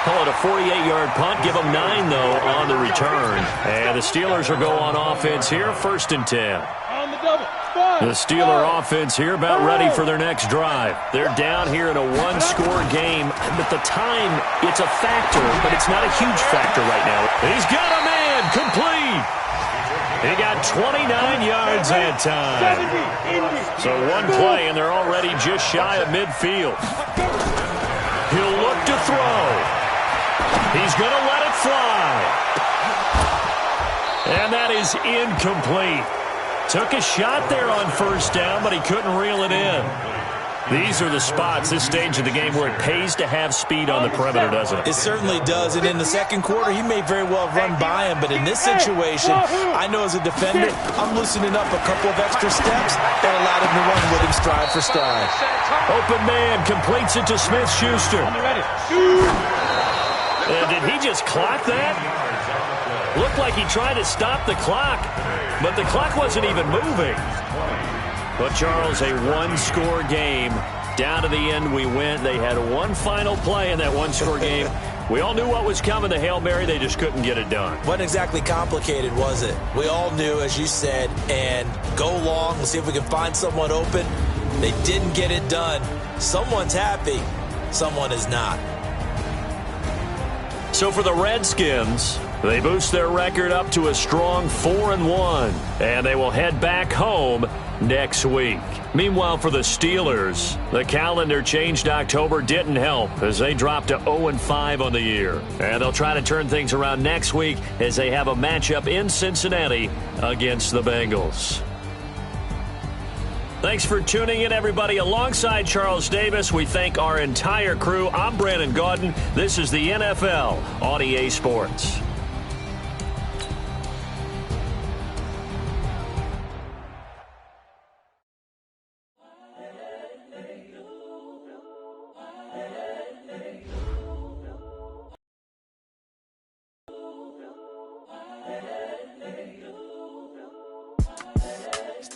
Call it a 48-yard punt. Give them 9, though, on the return. And the Steelers will go on offense here, 1st and 10. On the double. The Steeler offense here about ready for their next drive. They're down here in a 1-score game, but the time, it's a factor, but it's not a huge factor right now. He's got a man, complete. He got 29 yards that time. So 1 play, and they're already just shy of midfield. He'll look to throw. He's going to let it fly. And that is incomplete. Took a shot there on 1st down, but he couldn't reel it in. These are the spots, this stage of the game, where it pays to have speed on the perimeter, doesn't it? It certainly does, and in the second quarter, he may very well run by him, but in this situation, I know as a defender, I'm loosening up a couple of extra steps that allowed him to run with him stride for stride. Open man completes it to Smith-Schuster. Did he just clock that? Looked like he tried to stop the clock, but the clock wasn't even moving. But, Charles, a one-score game. Down to the end we went. They had one final play in that one-score game. We all knew what was coming, the Hail Mary. They just couldn't get it done. Wasn't exactly complicated, was it? We all knew, as you said, and go long and see if we can find someone open. They didn't get it done. Someone's happy. Someone is not. So for the Redskins, they boost their record up to a strong 4-1, and they will head back home next week. Meanwhile, for the Steelers, the calendar changed. October didn't help as they dropped to 0-5 on the year. And they'll try to turn things around next week as they have a matchup in Cincinnati against the Bengals. Thanks for tuning in, everybody. Alongside Charles Davis, we thank our entire crew. I'm Brandon Gaudin. This is the NFL on EA Sports.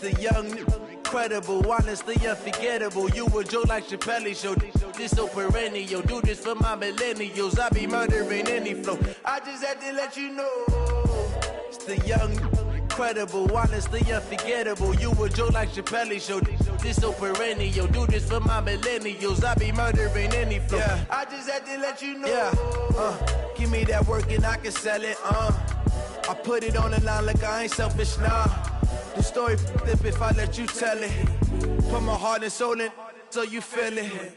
The young, incredible, honestly unforgettable. You a Joe like Chappelle show. This so perennial. Do this for my millennials. I be murdering any flow. I just had to let you know. It's the young, incredible, honestly unforgettable. You a Joe like Chappelle show. This so perennial. Do this for my millennials. I be murdering any flow. Yeah. I just had to let you know. Yeah. Give me that work and I can sell it. I put it on the line like I ain't selfish, nah. The story flip if I let you tell it. Put my heart and soul in so you feel it.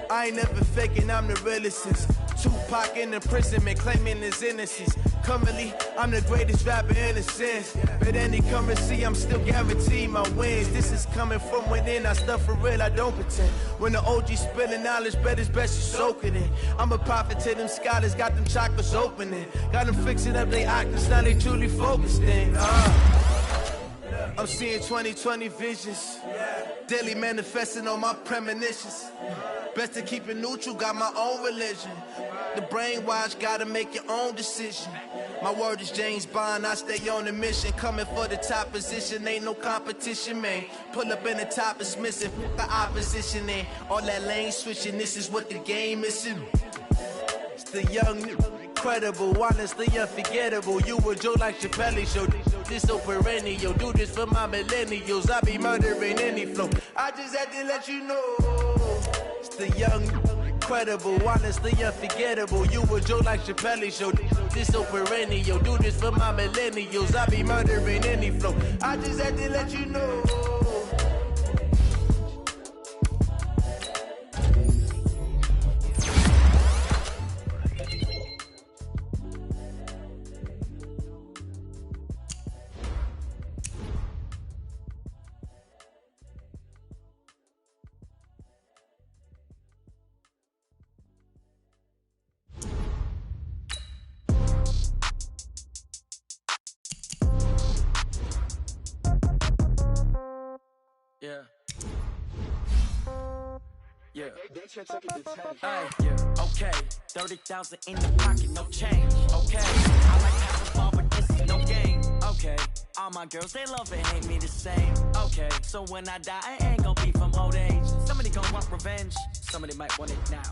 I ain't never faking, I'm the realest since Tupac in imprisonment, claiming his innocence. Currently, I'm the greatest rapper in a sense. But any currency, I'm still guaranteed my wins. This is coming from within, I stuff for real, I don't pretend. When the OG spilling knowledge, bet it's best you soak it in. I'm a prophet to them scholars, got them chakras opening. Got them fixing up they octaves, now they truly focused in. I'm seeing 2020 visions, daily manifesting on my premonitions. Best to keep it neutral, got my own religion. The brainwash, gotta make your own decision. My word is James Bond, I stay on a mission. Coming for the top position, ain't no competition, man. Pull up in the top, it's missing, put the opposition in. All that lane switching, this is what the game is in. It's the young, incredible, honestly unforgettable. You a Joe like Chappelle show. This so perennial. Do this for my millennials. I be murdering any flow. I just had to let you know. It's the young, incredible, honestly unforgettable. You a Joe like Chappelle show. This so perennial. Do this for my millennials. I be murdering any flow. I just had to let you know. Yeah. Okay. 30,000 in the pocket, no change. Okay. I like half the ball, but this is no game. Okay. All my girls, they love and hate me the same. Okay. So when I die, I ain't gonna be from old age. Somebody gonna want revenge. Somebody might want it now.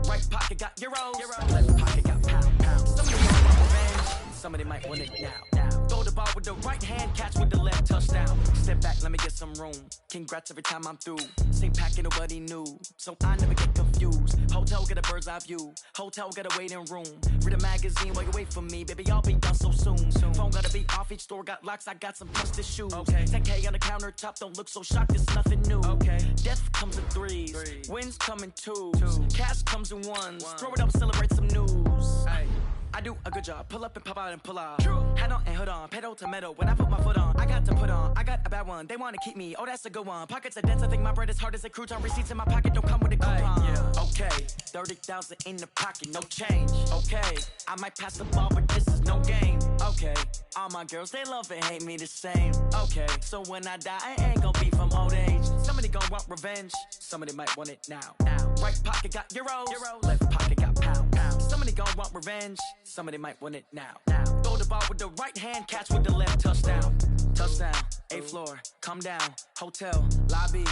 Right pocket got euros. Left pocket got pound. Somebody gonna want revenge. Somebody might want it now. Throw the ball with the right hand, catch with the left, touchdown. Step back, let me get some room. Congrats every time I'm through. Same packet, nobody knew, so I never get confused. Hotel get a bird's eye view. Hotel get a waiting room. Read a magazine while you wait for me, baby. I'll be done so soon. Phone gotta be off, each store got locks. I got some trusted shoes. Okay. 10K on the countertop, don't look so shocked. It's nothing new. Okay. Death comes in threes. Wins come in twos. Cash comes in ones. Throw it up, celebrate some news. Ay. I I do a good job. Pull up and pop out and pull out. Head on and hood on, pedal to metal. When I put my foot on, I got to put on. I got a bad one. They want to keep me. Oh, that's a good one. Pockets are dense. I think my bread is hard as a crouton. Receipts in my pocket don't come with a coupon. Yeah. Okay, 30,000 in the pocket, no change. Okay, I might pass the ball, but this is no game. Okay, all my girls they love and hate me the same. Okay, so when I die, I ain't gonna be from old age. Somebody gon' want revenge. Somebody might want it now. Right pocket got euros. Left pocket got pound. Somebody gon' want revenge. Somebody might want it now. Throw the ball with the right hand, catch with the left. Touchdown. Touchdown. 8th floor. Come down. Hotel. Lobby.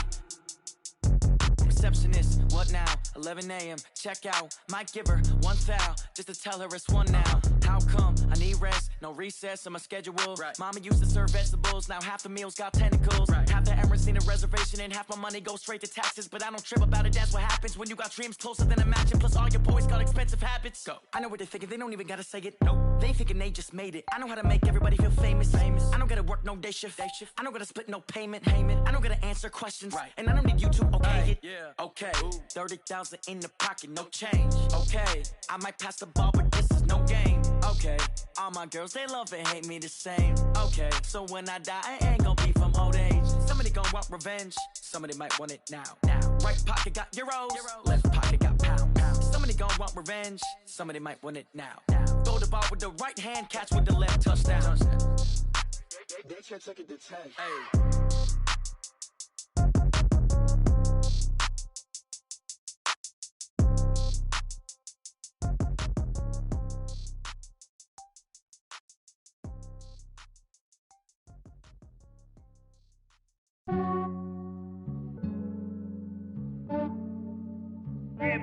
Receptionist, what now? 11 a.m. Check out. Might give her one foul just to tell her it's one now. How come? I need rest. No recess on my schedule. Right. Mama used to serve vegetables. Now half the meals got tentacles. Right. Half the Emirates need a reservation and half my money goes straight to taxes. But I don't trip about it. That's what happens when you got dreams closer than a matching. Plus all your boys got expensive habits. Go. I know what they're thinking. They don't even gotta say it. Nope. They thinking they just made it. I know how to make everybody feel famous. I don't gotta work no day shift. I don't gotta split no payment. I don't gotta answer questions. Right. And I don't need you to okay it. Yeah. Okay, 30,000 in the pocket, no change. Okay, I might pass the ball, but this is no game. Okay, all my girls, they love and hate me the same. Okay, so when I die, I ain't gonna be from old age. Somebody gon' want revenge. Somebody might want it now. Right pocket got euros. Left pocket got pound. Somebody gon' want revenge. Somebody might want it now. Throw the ball with the right hand, catch with the left. Touchdown. They can't take it to 10. Hey.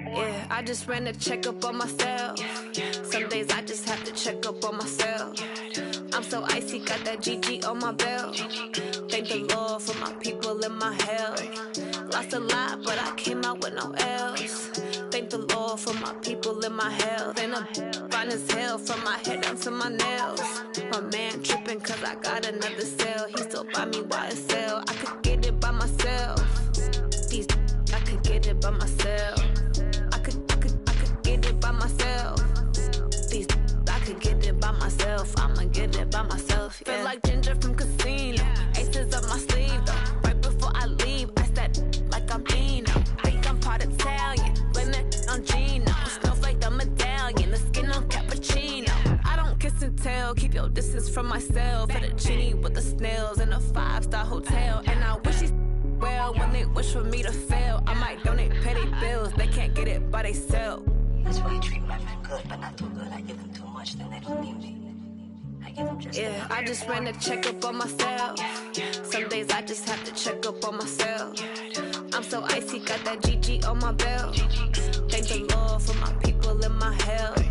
Yeah, I just ran a checkup on myself. Some days I just have to check up on myself. I'm so icy, got that GG on my belt. Thank the Lord for my people and my health. Lost a lot, but I came out with no L's. Thank the Lord for my people and my health. And I'm fine as hell from my head down to my nails. My man tripping cause I got another cell. He still buy me YSL. I could get it by myself. These I could get it by myself. I could get it by myself. These I could get it by myself. I'ma get it by myself. Yeah. Feel like Ginger from Casino. Aces up my sleeve though. Right before I leave, I said like I'm Dino. Think I'm part Italian. Blame it on Gino. Snowflake the medallion. The skin on cappuccino. I don't kiss and tell. Keep your distance from myself. For the genie with the snails in a 5-star hotel. And I wish he's well when they wish for me to fail. I might donate petty bills. They can't get it by they sell. That's why you treat my friend good, but not too good. I give them too much, then they don't need me. I give them just yeah, I just ran a checkup on myself. Some days I just have to check up on myself. I'm so icy, got that GG on my belt. Thank the Lord for my people and my health.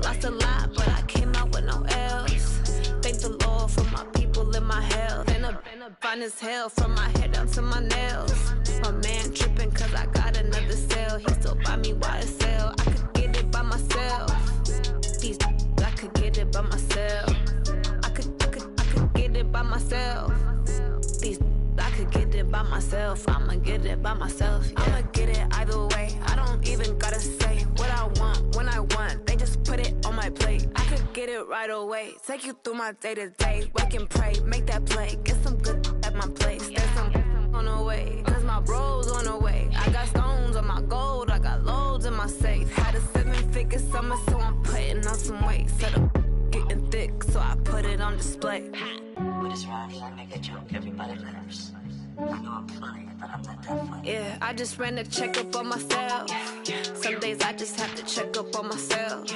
Lost a lot, but I came out with no L's. Thank the Lord for my people and my health. And I'm fine as hell from my head down to my nails. My man tripping cause I got another cell. He still buy me YSL. I could get it by myself. These I could get it by myself. I could get it by myself. These I could get it by myself. I'ma get it by myself. Yeah. I'ma get it either way. I don't even gotta say what I want when I want. They just put it on my plate. I could get it right away. Take you through my day to day. Wake and pray, make that play. Get some good at my place. There's some on the way. Cause my bros on the way. I got stones on my gold. I got loads in my safe. Had a 7-figure summer, so I'm putting on some weight. Set up getting thick, so I put it on display. With this round here, I make a joke, everybody laughs. I know I'm funny, but I'm not that funny. Yeah, I just ran a checkup on myself. Some days I just have to check up on myself.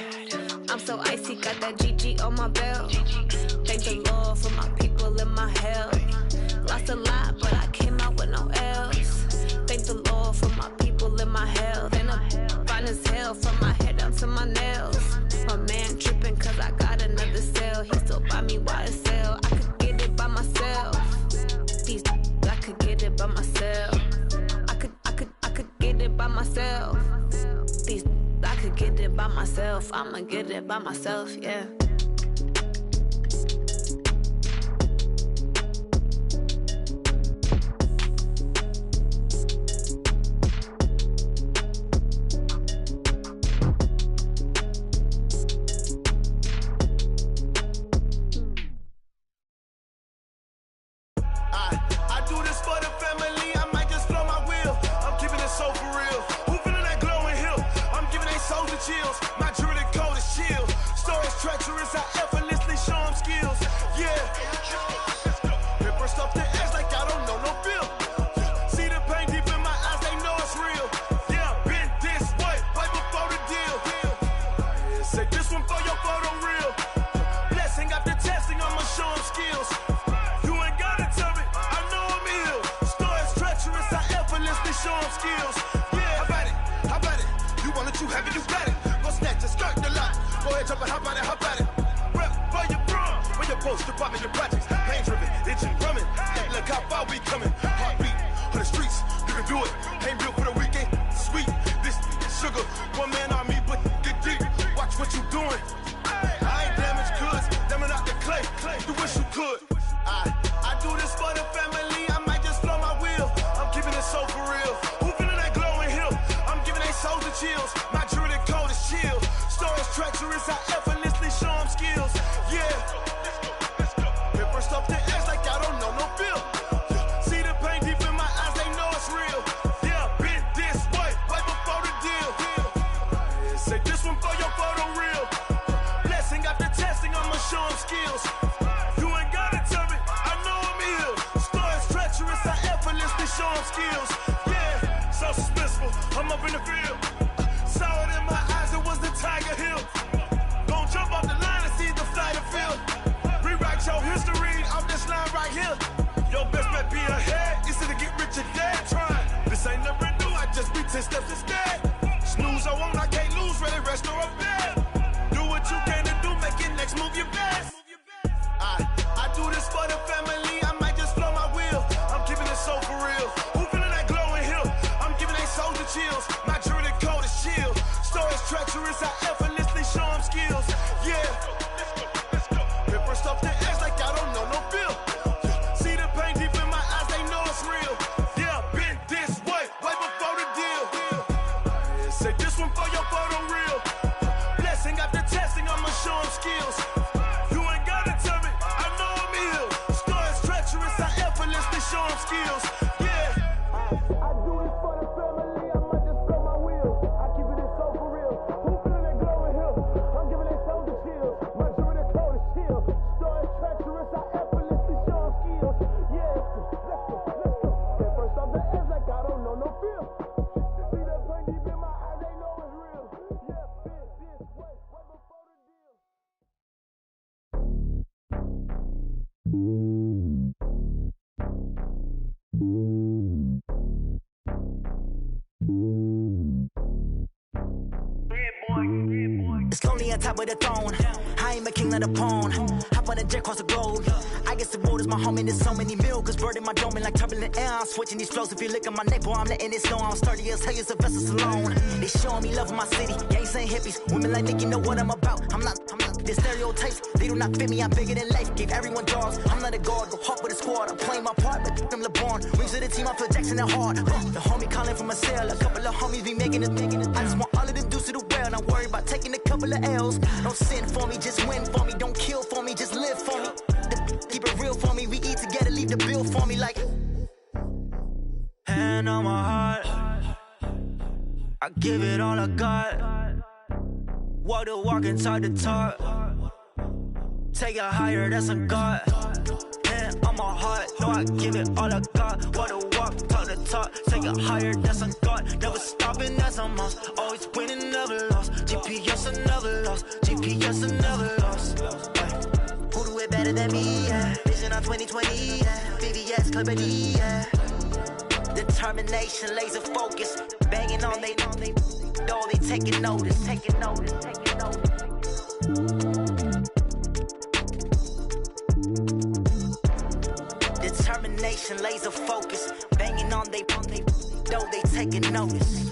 I'm so icy, got that GG on my belt. Thank the Lord for my people and my health. Lost a lot, but I came out with no L's. Thank the Lord for my people and my health. And I'm fine as hell from my head down to my nails. My man tripping cause I got another cell. He still buy me YSL. I could get it by myself. These I could get it by myself. I could get it by myself. These I could get it by myself. I'ma get it by myself, yeah. I do this for the family, I might just blow my wheel. I'm keeping it so for real. Who feeling that glowing hill? I'm giving they souls the chills. My jewelry code is chill. Stories treacherous, I effortlessly show them skills. Yeah. Hit burst off the edge like I don't know no feel. See the pain deep in my eyes, they know it's real. Yeah, been this way, right before the deal. Say this one for your photo real. Blessing after testing, I'ma show them skills. You ain't gotta tell me, I know I'm ill. Stories treacherous, I effortlessly show them skills. Yeah, how about it? You want it, you have it, you got it. Go snatch it, skirt the lot. Go ahead, jump it, how about it? Rep for your bro, when your poster popping your projects. Pain driven, itching, drumming. Look how far we coming. Heartbeat on the streets, you can do it. Ain't built for the weekend, sweet. This is sugar, one man army, but get deep. Watch what you doing. I ain't damaged goods, damn it out the clay. You wish you could. I do this for the family, I might just blow my wheel. I'm keeping it so for real. Who feeling that glowing hill? I'm giving they souls the chills. My jewelry code is chill. Stories treacherous, I effortlessly show them skills. Yeah. Hit first off the edge like I don't know no feel. See the pain deep in my eyes, they know it's real. Yeah, been this way, right before the deal. Say this one for your photo real. Blessing after testing, I'ma show them skills. You ain't gotta tell me, I know I'm ill. Stories treacherous, I effortlessly show them skills. Yeah, so suspenseful, I'm up in the field. Saw it in my eyes, it was the Tiger Hill. Gon' jump off the line and see the flight of field. Rewrite your history off this line right here. Your best bet be ahead, easy to get rich or dead. Trying, this ain't never new, I just be 10 steps instead. Snooze I won't, I can't lose, ready, rest or up bed. Do what you can to do, make it next move your best. I do this for the family, I might just blow my wheel. I'm keeping it so for real. Who feeling that glowing hill? I'm giving they souls the chills. My jewelry code is chill. Stories treacherous, I effortlessly show them skills. Yeah. Hit first off the edge like I don't know no feel. See the pain deep in my eyes, they know it's real. Yeah, been this way, right before the deal. Say this one for your photo real. Blessing after testing, I'ma show them skills. You ain't gotta tell me, I know I'm ill. Stories treacherous, I effortlessly show them skills. Yeah. I do this for the family, I might just blow my wheel. I keep it so for real. Who feeling that glowing hill? I'm giving they souls the chills. My jewelry code is chill. Stories treacherous, I effortlessly show them skills. Yeah, let's go. Hit first off the edge like I don't know no feel. See that pain deep in my eyes, they know it's real. Yeah, been this way, right before the deal. It's lonely on top of the throne. I ain't a king of the pawn. Hop on a jet across the globe. I guess the road is my home and there's so many milkers burning my dome like turbulent air. I'm switching these flows. If you look at my neck, boy, I'm letting it snow. I'm sturdy as hell, it's a vessel alone. They showing me love in my city. Gangs ain't hippies. Women like Nicky know what I'm about. I'm not the stereotypes. They do not fit me. I'm bigger than life. Gave everyone jaws. I'm not a guard. Go hard with a squad. I'm playing my part, but them LeBron. Rings of the team, I feel Jackson and hard. The homie calling from a cell. A couple of homies be making it. I just want all of them dudes to do well. Not worry about taking a couple of L's. Don't sin for me, just win for me. Don't kill for me, just live for me. Keep it real for me. We eat together, leave the bill for me like. Hand on my heart, I give it all I got. Walk the walk inside the talk. Take it higher, that's a God. Hand on my heart, no, I give it all I got. Walk the walk, talk the talk. Take it higher, that's a God. Never stopping, that's a must. Always winning, never lost. GPS, I never lost. GPS, I never lost. Who do it better than me? Yeah. Vision on 2020. Yeah. VVS, company. Yeah. Determination, laser focus. Banging on they door, they taking notice. Taking notice. Taking notice. Determination, laser focus. Banging on they door, they taking notice.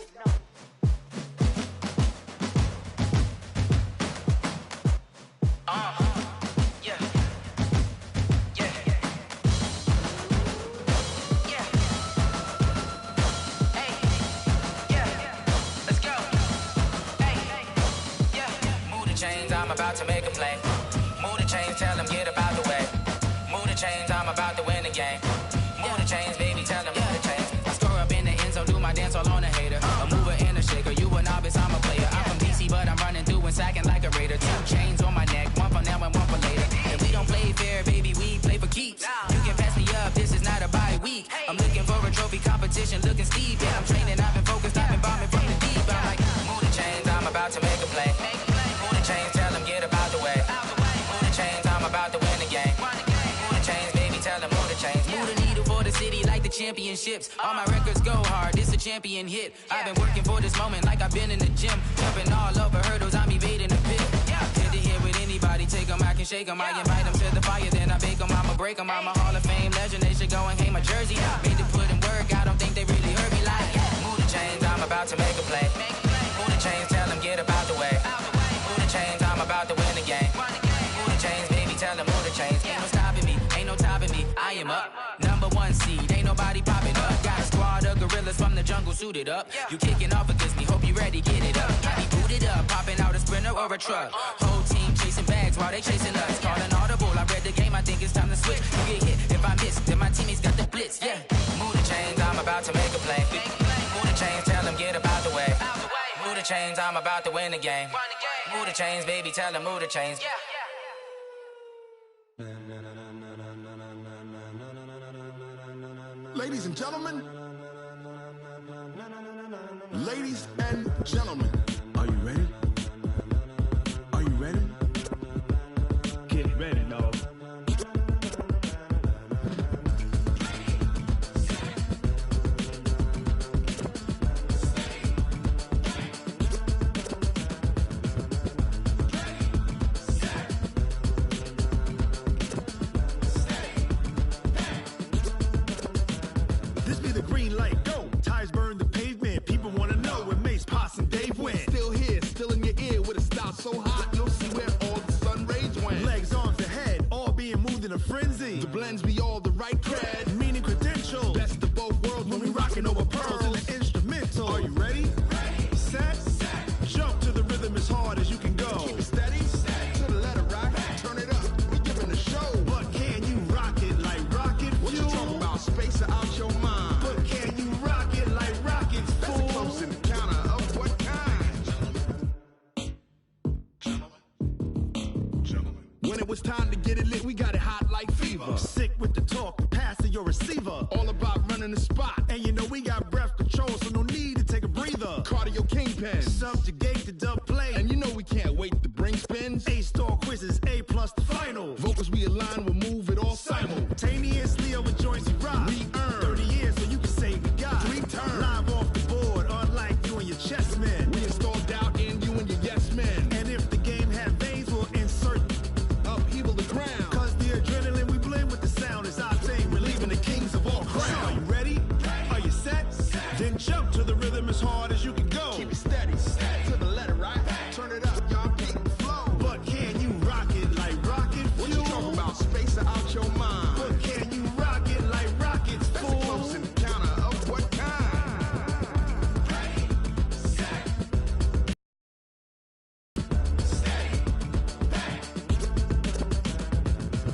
I'm about to make a play. Move the chains, tell them get up out the way. Move the chains, I'm about to win the game. chains, baby, tell them move the chains. I score up in the end zone, do my dance all on a hater. A mover and a shaker, you a novice, I'm a player. I'm from DC, but I'm running through and sacking like a raider. 2 chains on my neck, one for now and one for later. And we don't play fair, baby, we play for keeps. You can pass me up, this is not a bye week. I'm looking for a trophy competition, looking steep. Yeah, I'm training, I've been focused, I've been bombing from the deep. I'm like, move the chains, I'm about to make a play. Move the chains, tell them get about the way. Move the chains, I'm about to win the game. Move the chains, baby, tell them move the chains. Move the needle for the city like the championships. All my records go hard, this a champion hit. I've been working for this moment like I've been in the gym. Jumping all over hurdles, I'm evading the pit. Good to hear with anybody, take them, I can shake them. I invite them to the fire, then I bake them, I'ma break them. I'm a Hall of Fame legend, they should go and hang my jersey. Made to put in work, I don't think they really heard me like. Move the chains, I'm about to make a play. Move the chains, tell them get about the way. Move the chains, I'm about to win the game. Move the chains, baby, tell them move the chains. Ain't no stopping me, ain't no topping me, I am up. #1 seed, ain't nobody popping up. Got a squad of gorillas from the jungle suited up. You kicking off against me, hope you ready, get it up. Be booted up, popping out a Sprinter or a truck. Whole team chasing bags while they chasing us. Call an audible, I read the game, I think it's time to switch. You get hit, if I miss, then my teammates got the blitz, yeah. Move the chains, I'm about to make a play. Move the chains, tell them get about the way. Move the chains, I'm about to win the game. Move the chains, baby, tell them move the chains. Ladies and gentlemen, ladies and gentlemen, are you ready? Are you ready? Get ready, dog. This be the green light, go. Tires burn the pavement. People wanna know when Mace, Pops, and Dave went. Still here, still in your ear with a style so hot, you'll see where all the sun rays went. Legs, arms, the head, all being moved in a frenzy. The blends be all the right cred, meaning credentials. Best of both worlds when we rockin' over pearls in the instrumental. Are you ready? Set, jump to the rhythm as hard as you can go. Keep it steady, to the letter right. Turn it up, we giving a show. But can you rock it like rocket fuel? What you talking about? Space out your mind. But can you rock it like rockets, fool? That's a close encounter of what kind? When it was time to get it lit, we got it hot like fever. Sick with the talk, pass to your receiver. All about running the spot. And you know we got breath control, so no need to take a breather. Cardio kingpin, subjugate the dub play. And you know we can't wait to bring spins. A-star quizzes, A+ the final. Vocals we align, we'll move it all simultaneously over joints we rock. We earn 30 years so you can say we got 3 turns. Live off the board, unlike you and your chess men. We install doubt in you and your yes men. And if the game had veins, we'll insert upheaval the ground. Cause the adrenaline we blend with the sound is our thing. We're leaving the kings of all crowns. Are you ready? Are you set? Then jump to the rhythm as hard as you can go. Keep it steady, to the letter right. Turn it up, y'all beat the flow. But can you rock it like rocket fuel? What you talking about? Space out your mind. But can you rock it like rockets, fool? That's a close encounter of what kind?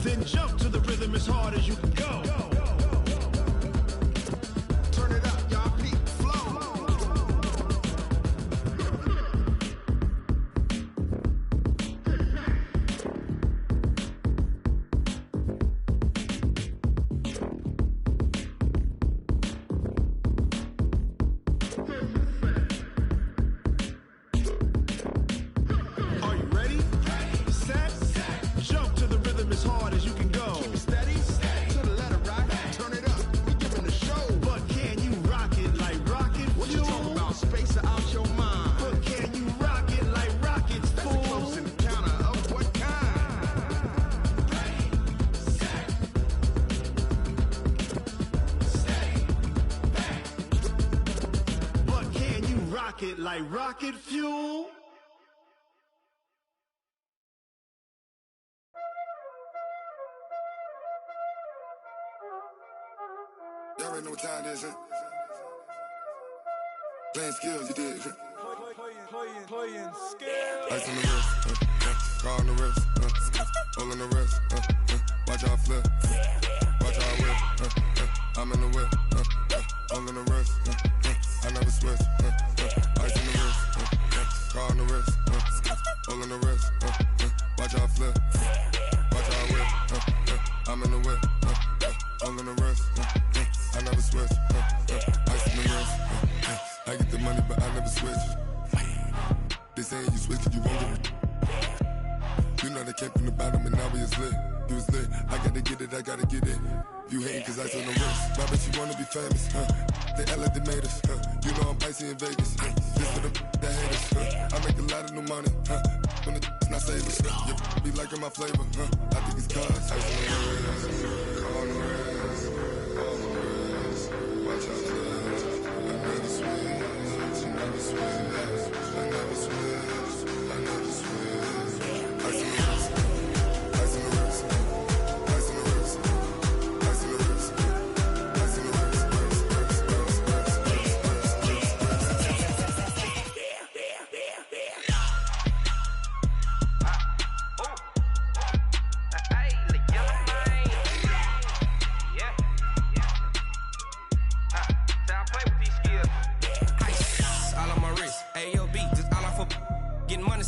Then jump to the rhythm as hard as you can go. Turn it up, y'all beat the flow. Are you ready? Set, jump to the rhythm as hard as you can go. Keep it steady, to the letter right. Turn it up, we giving a show. But can you rock it like rocket fuel? What you talking about? Space out your mind. But can you rock it like rockets, fool? That's a close encounter of what kind? But can you rock it like rocket fuel? Y'all already know what time it is, huh? Playing skills, you did. Playing skills. Ice on the wrist, car on the wrist, hole in the wrist, watch out flip, watch out whip, I'm in the switch. Ice in the wrist. I get the money, but I never switch. They saying you switch, you won't get it. You know they came from the bottom and now we is lit. You was lit, I gotta get it, I gotta get it. You hating cause ice on the wrist. My bitch, you wanna be famous, They act like they made us, You know I'm icy in Vegas, This for them that hate us, I make a lot of new money, When the not savers, You be liking my flavor, I think it's cause ice on the wrist, on the wrist, on the wrist. Watch out, I never switch, I never switch, I never switch, I never switch. Ice on the wrist, ice on the wrist, ice on the wrist, ice on the wrist, ice on the wrist.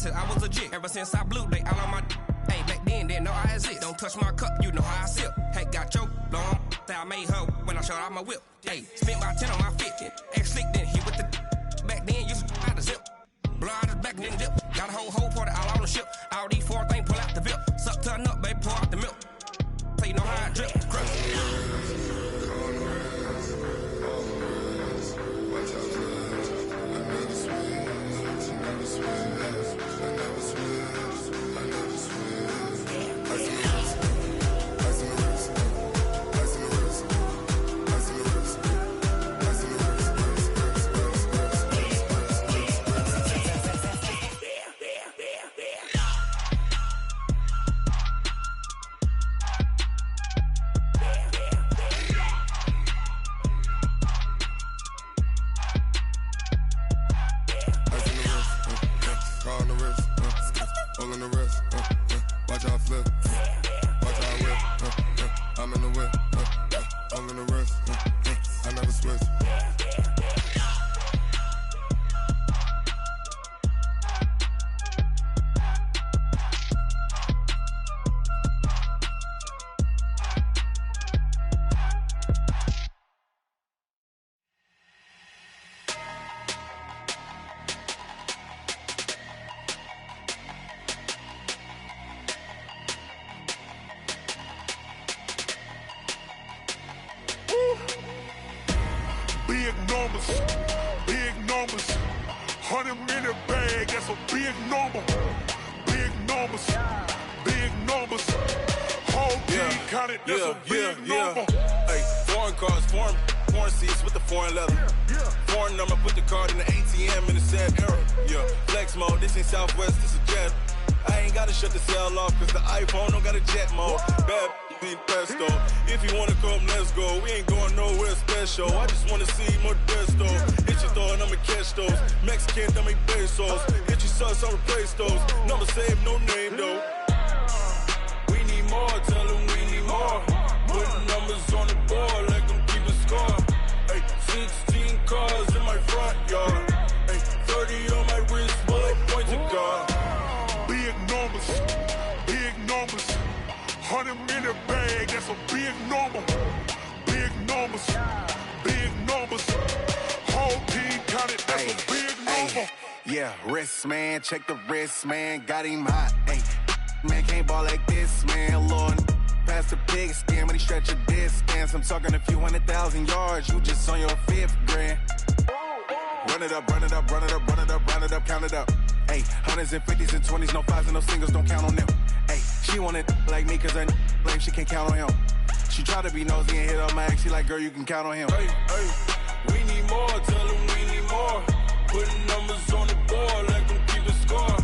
I was legit ever since I blew they all on my hey back then didn't know I exist. Don't touch my cup, you know how I sip. Hey, got your long that I made her when I showed out my whip. Hey, spent about 10 on my fit. Ex slick then hit with the back then used to out the zip. Blow out his back then dip. Got a whole party all on the ship. All these 4 things pull out the VIP. Suck to a nut, baby, pour out the milk. So you know how I drip. Crush. Big numbers, 100-minute bag, that's a big number. Big numbers, big numbers. Whole team counted, that's a big number. Hey, foreign cars, foreign seats with the foreign leather. Foreign number, put the card in the ATM in the sad era. Flex mode, this ain't Southwest, this a jet. I ain't gotta shut the cell off, cause the iPhone don't got a jet mode. Bad being pesto. If you wanna come, let's go. We ain't going nowhere special. I just wanna see more desto. Hit your throw and I'ma catch those. Mexican, dummy pesos. Hit your sus, I'll replace those. Number saved, no name though. We need more, tell them we need more. Putting numbers on the board, like them keep a score. Hey, 16 cars in my front yard. Hey, 30 on my wrist, bullet point to God. Big numbers, big numbers. 100-minute bag, that's a big number. Big numbers, big numbers. Whole team counted, that's a big number. Yeah, wrist man, check the wrist man, got him hot. Ay, man can't ball like this, man. Lord, past the pig skin when he stretch a distance. I'm talking a few 100,000 yards, you just on your 5th grand. Run it up, run it up, run it up, run it up, run it up, count it up. Ay, 100s and 50s and 20s, no 5s and no singles, don't count on them. Ay, she want it like me cause her lame, she can't count on him. She try to be nosy and hit up my ex, she like, girl, you can count on him. Hey, we need more, tell them we need more. Putting numbers on the board, like them keep a score.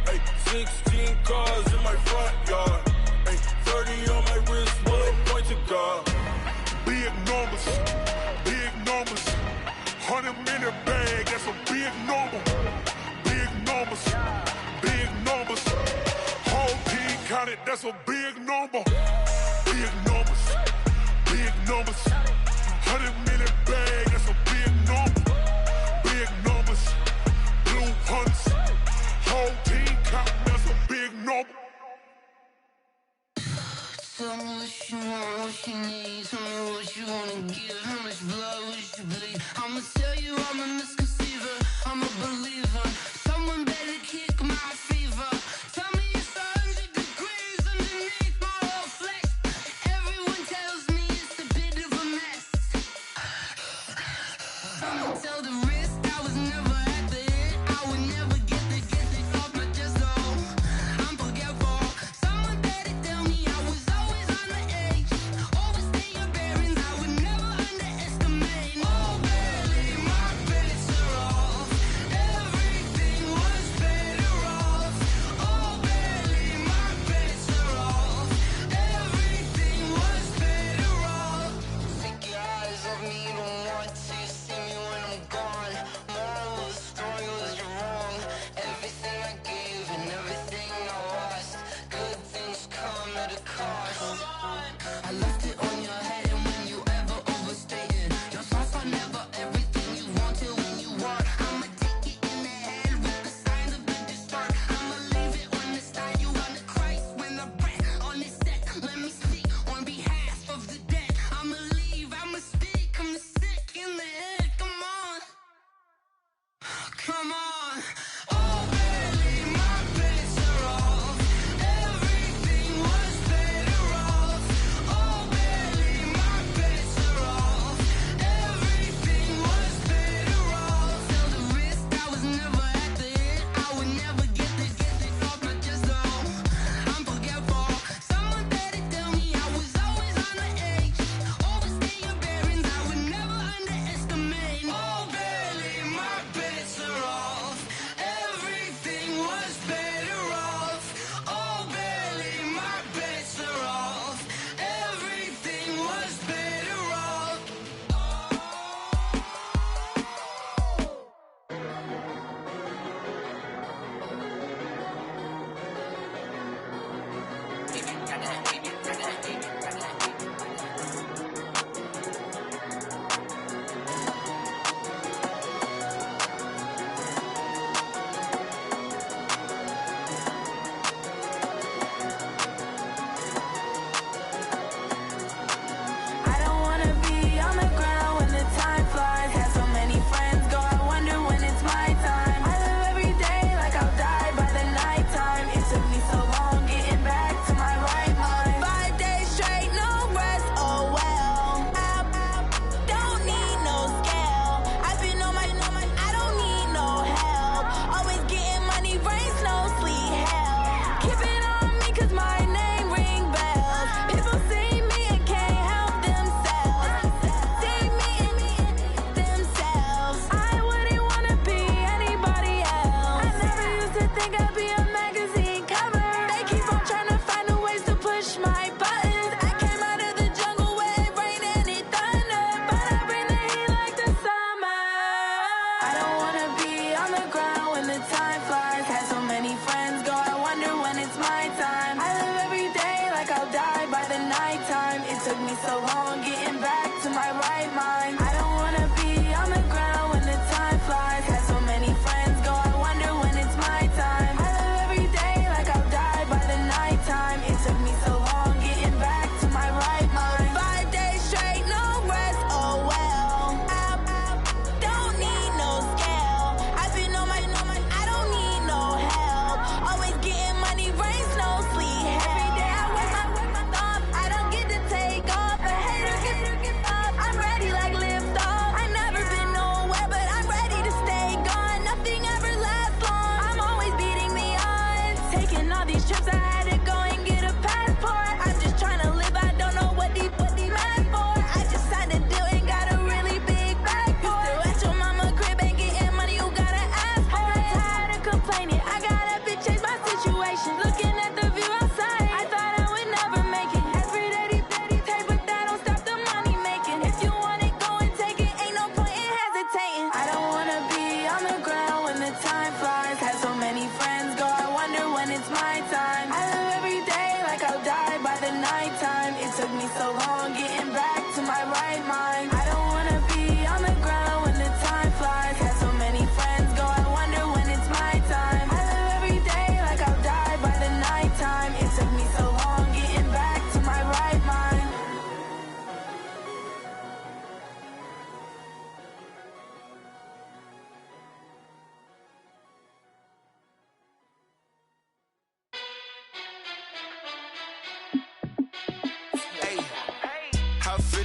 Hey, 16 cars in my front yard. Hey, 30 on my wrist, bullet point to God. Big numbers, big numbers. 100-minute bag, that's a big number. Big numbers, big numbers. Whole team counted, that's a big number. Big numbers, big numbers. 100-minute bag, that's a big number. Big numbers, blue hunts. Whole team counting, that's a big number. Tell me what you want, what you need. Tell me what you wanna give. How much blood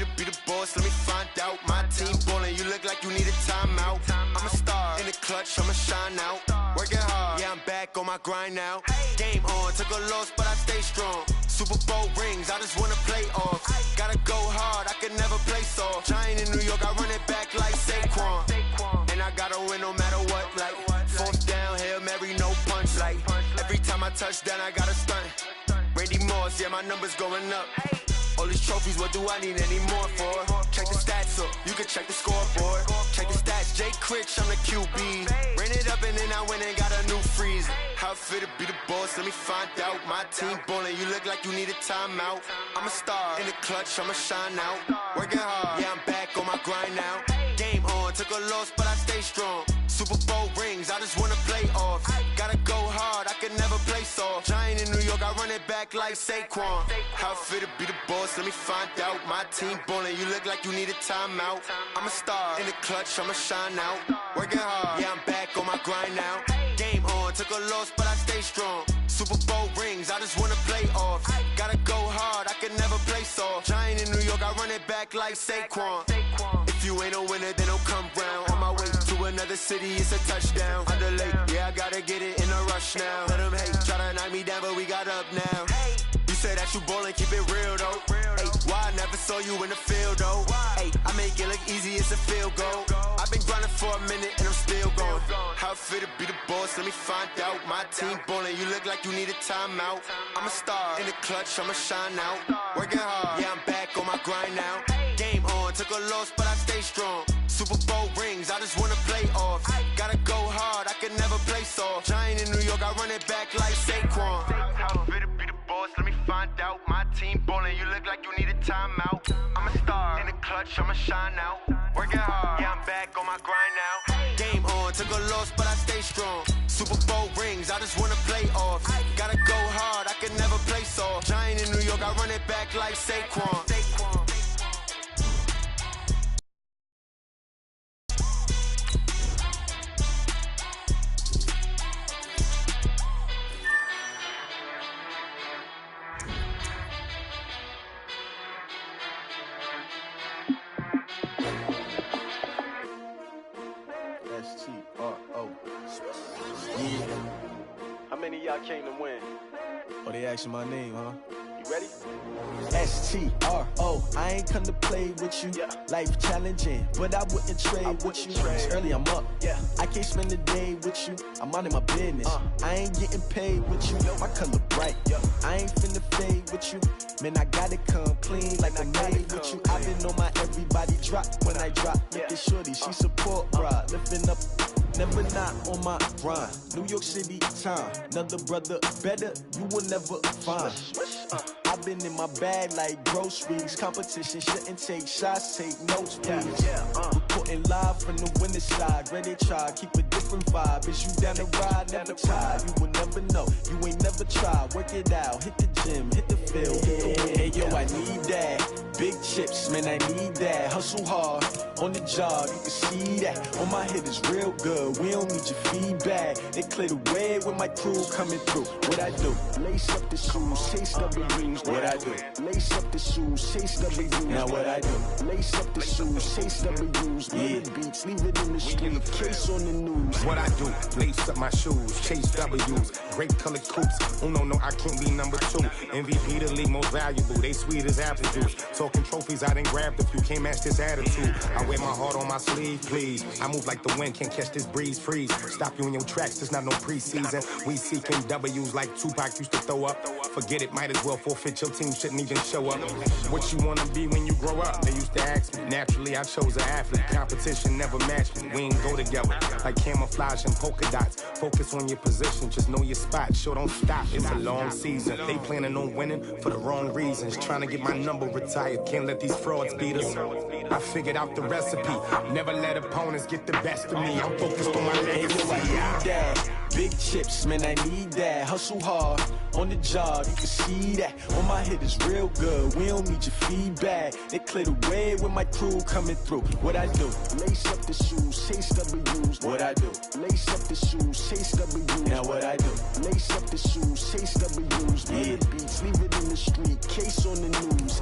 fit to be the boss? Let me find out. My team ballin', you look like you need a timeout. I'm a star in the clutch, I'ma shine out. Working hard, yeah, I'm back on my grind now. Game on, took a loss, but I stay strong. Super Bowl rings, I just wanna play off. Gotta go hard, I can never play soft. Giant in New York, I run it back like Saquon. And I gotta win no matter what, like fourth down, Hail Mary, no punch. Like every time I touch down, I gotta stunt. Randy Moss, yeah, my numbers going up. All these trophies, what do I need any more for? Check the stats up, you can check the scoreboard. Check the stats, Jay Critch, I'm the QB. Ran it up and then I went and got a new freeze. How fit to be the boss, let me find out. My team ballin', you look like you need a timeout. I'm a star in the clutch, I'ma shine out. Working hard, yeah, I'm back on my grind now. Game on, took a loss, but I stay strong. Super Bowl rings, I just wanna play off. Gotta go hard, I can never play soft. Giant in New York, I run it back like Saquon. How fit to be the boss, let me find out. My team ballin', you look like you need a timeout. I'm a star in the clutch, I'ma shine out. Working hard, yeah, I'm back on my grind now. Game on, took a loss, but I stay strong. Super Bowl rings, I just wanna play off. Gotta go hard, I can never play soft. Giant in New York, I run it back like Saquon. If you ain't a winner, then don't come round. On my way to another city, it's a touchdown. Underlay, yeah, I gotta get it in a rush now. Let them hate, try to knock me down, but we got up now. You say that you ballin', keep it real though. Hey, why I never saw you in the field though? Hey, I make it look easy, it's a field goal. I've been grinding for a minute and I'm still going. How fit to be the boss, let me find out. My team ballin', you look like you need a timeout. I'm a star in the clutch, I'ma shine out. Working hard, yeah, I'm back on my grind now. Game on, took a loss, but I stay strong. Super Bowl rings, I just wanna play off. Gotta go hard, I can never play soft. Giant in New York, I run it back like Saquon. How fit to be the boss, let me find out. My team ballin', you look like you need a timeout. I'm a star in the clutch, I'ma shine out. Working hard, yeah, I'm back on my grind now. Game on, took a loss, but I stay strong. Super Bowl rings, I just wanna play off. Gotta go hard, I can never play soft. Giant in New York, I run it back like Saquon. How many of y'all came to win? Oh, they asking my name, huh? You ready? STRO, I ain't come to play with you. Life challenging, but I wouldn't trade with you. It's early, I'm up. I can't spend the day with you. I'm out of my business. I ain't getting paid with you. My color bright. I ain't finna fade with you. Man, I gotta come clean like I made with you. I've been on my everybody drop when I drop. Look at shorty, she support bra. Lifting up, never not on my grind. New York City time, another brother better, you will never find. I've been in my bag like groceries. Competition shouldn't take shots, take notes, please. Reporting live from the winning side. Ready to try, keep a different vibe. Is you down the ride, never tired. You will never know, you ain't never tried. Work it out, hit the gym, hit the field. Hey yo, I need that. Big chips, man, I need that. Hustle hard, on the job, you can see that. On my head is real good, we don't need your feedback. They clear the way with my crew coming through. What I do? Lace up the shoes, chase W's. What I do? Lace up the shoes, chase W's. Now what I do? Lace up the shoes, chase W's. Murder beats, leave it in the street, case on the news. What I do? Lace up my shoes, chase W's. Great colored coops. Oh no, I can't be number 2. MVP the league most valuable. They sweet as apple juice. Talking trophies, I done grabbed a few. Can't match this attitude. I wear my heart on my sleeve, please. I move like the wind, can't catch this breeze. Freeze. Stop you in your tracks. There's not no preseason. We seeking W's like Tupac used to throw up. Forget it, might as well forfeit. Your team shouldn't even show up. What you wanna be when you grow up? They used to ask me. Naturally, I chose an athlete. Competition never matched me. We ain't go together like camouflage and polka dots. Focus on your position, just know your spot. Sure, don't stop. It's a long season. They planning on winning for the wrong reasons. Trying to get my number retired. Can't let these frauds beat us. I figured out the recipe. Never let opponents get the best of me. I'm focused on my legacy. I need that. Big chips, man, I need that. Hustle hard, on the job, you can see that. On my head is real good, we don't need your feedback. They clear the way with my crew coming through. What I do? Lace up the shoes, chase W's. What I do? Lace up the shoes, chase W's. Now what I do? Lace up the shoes, chase W's. Murder beats, leave it in the street, case on the news.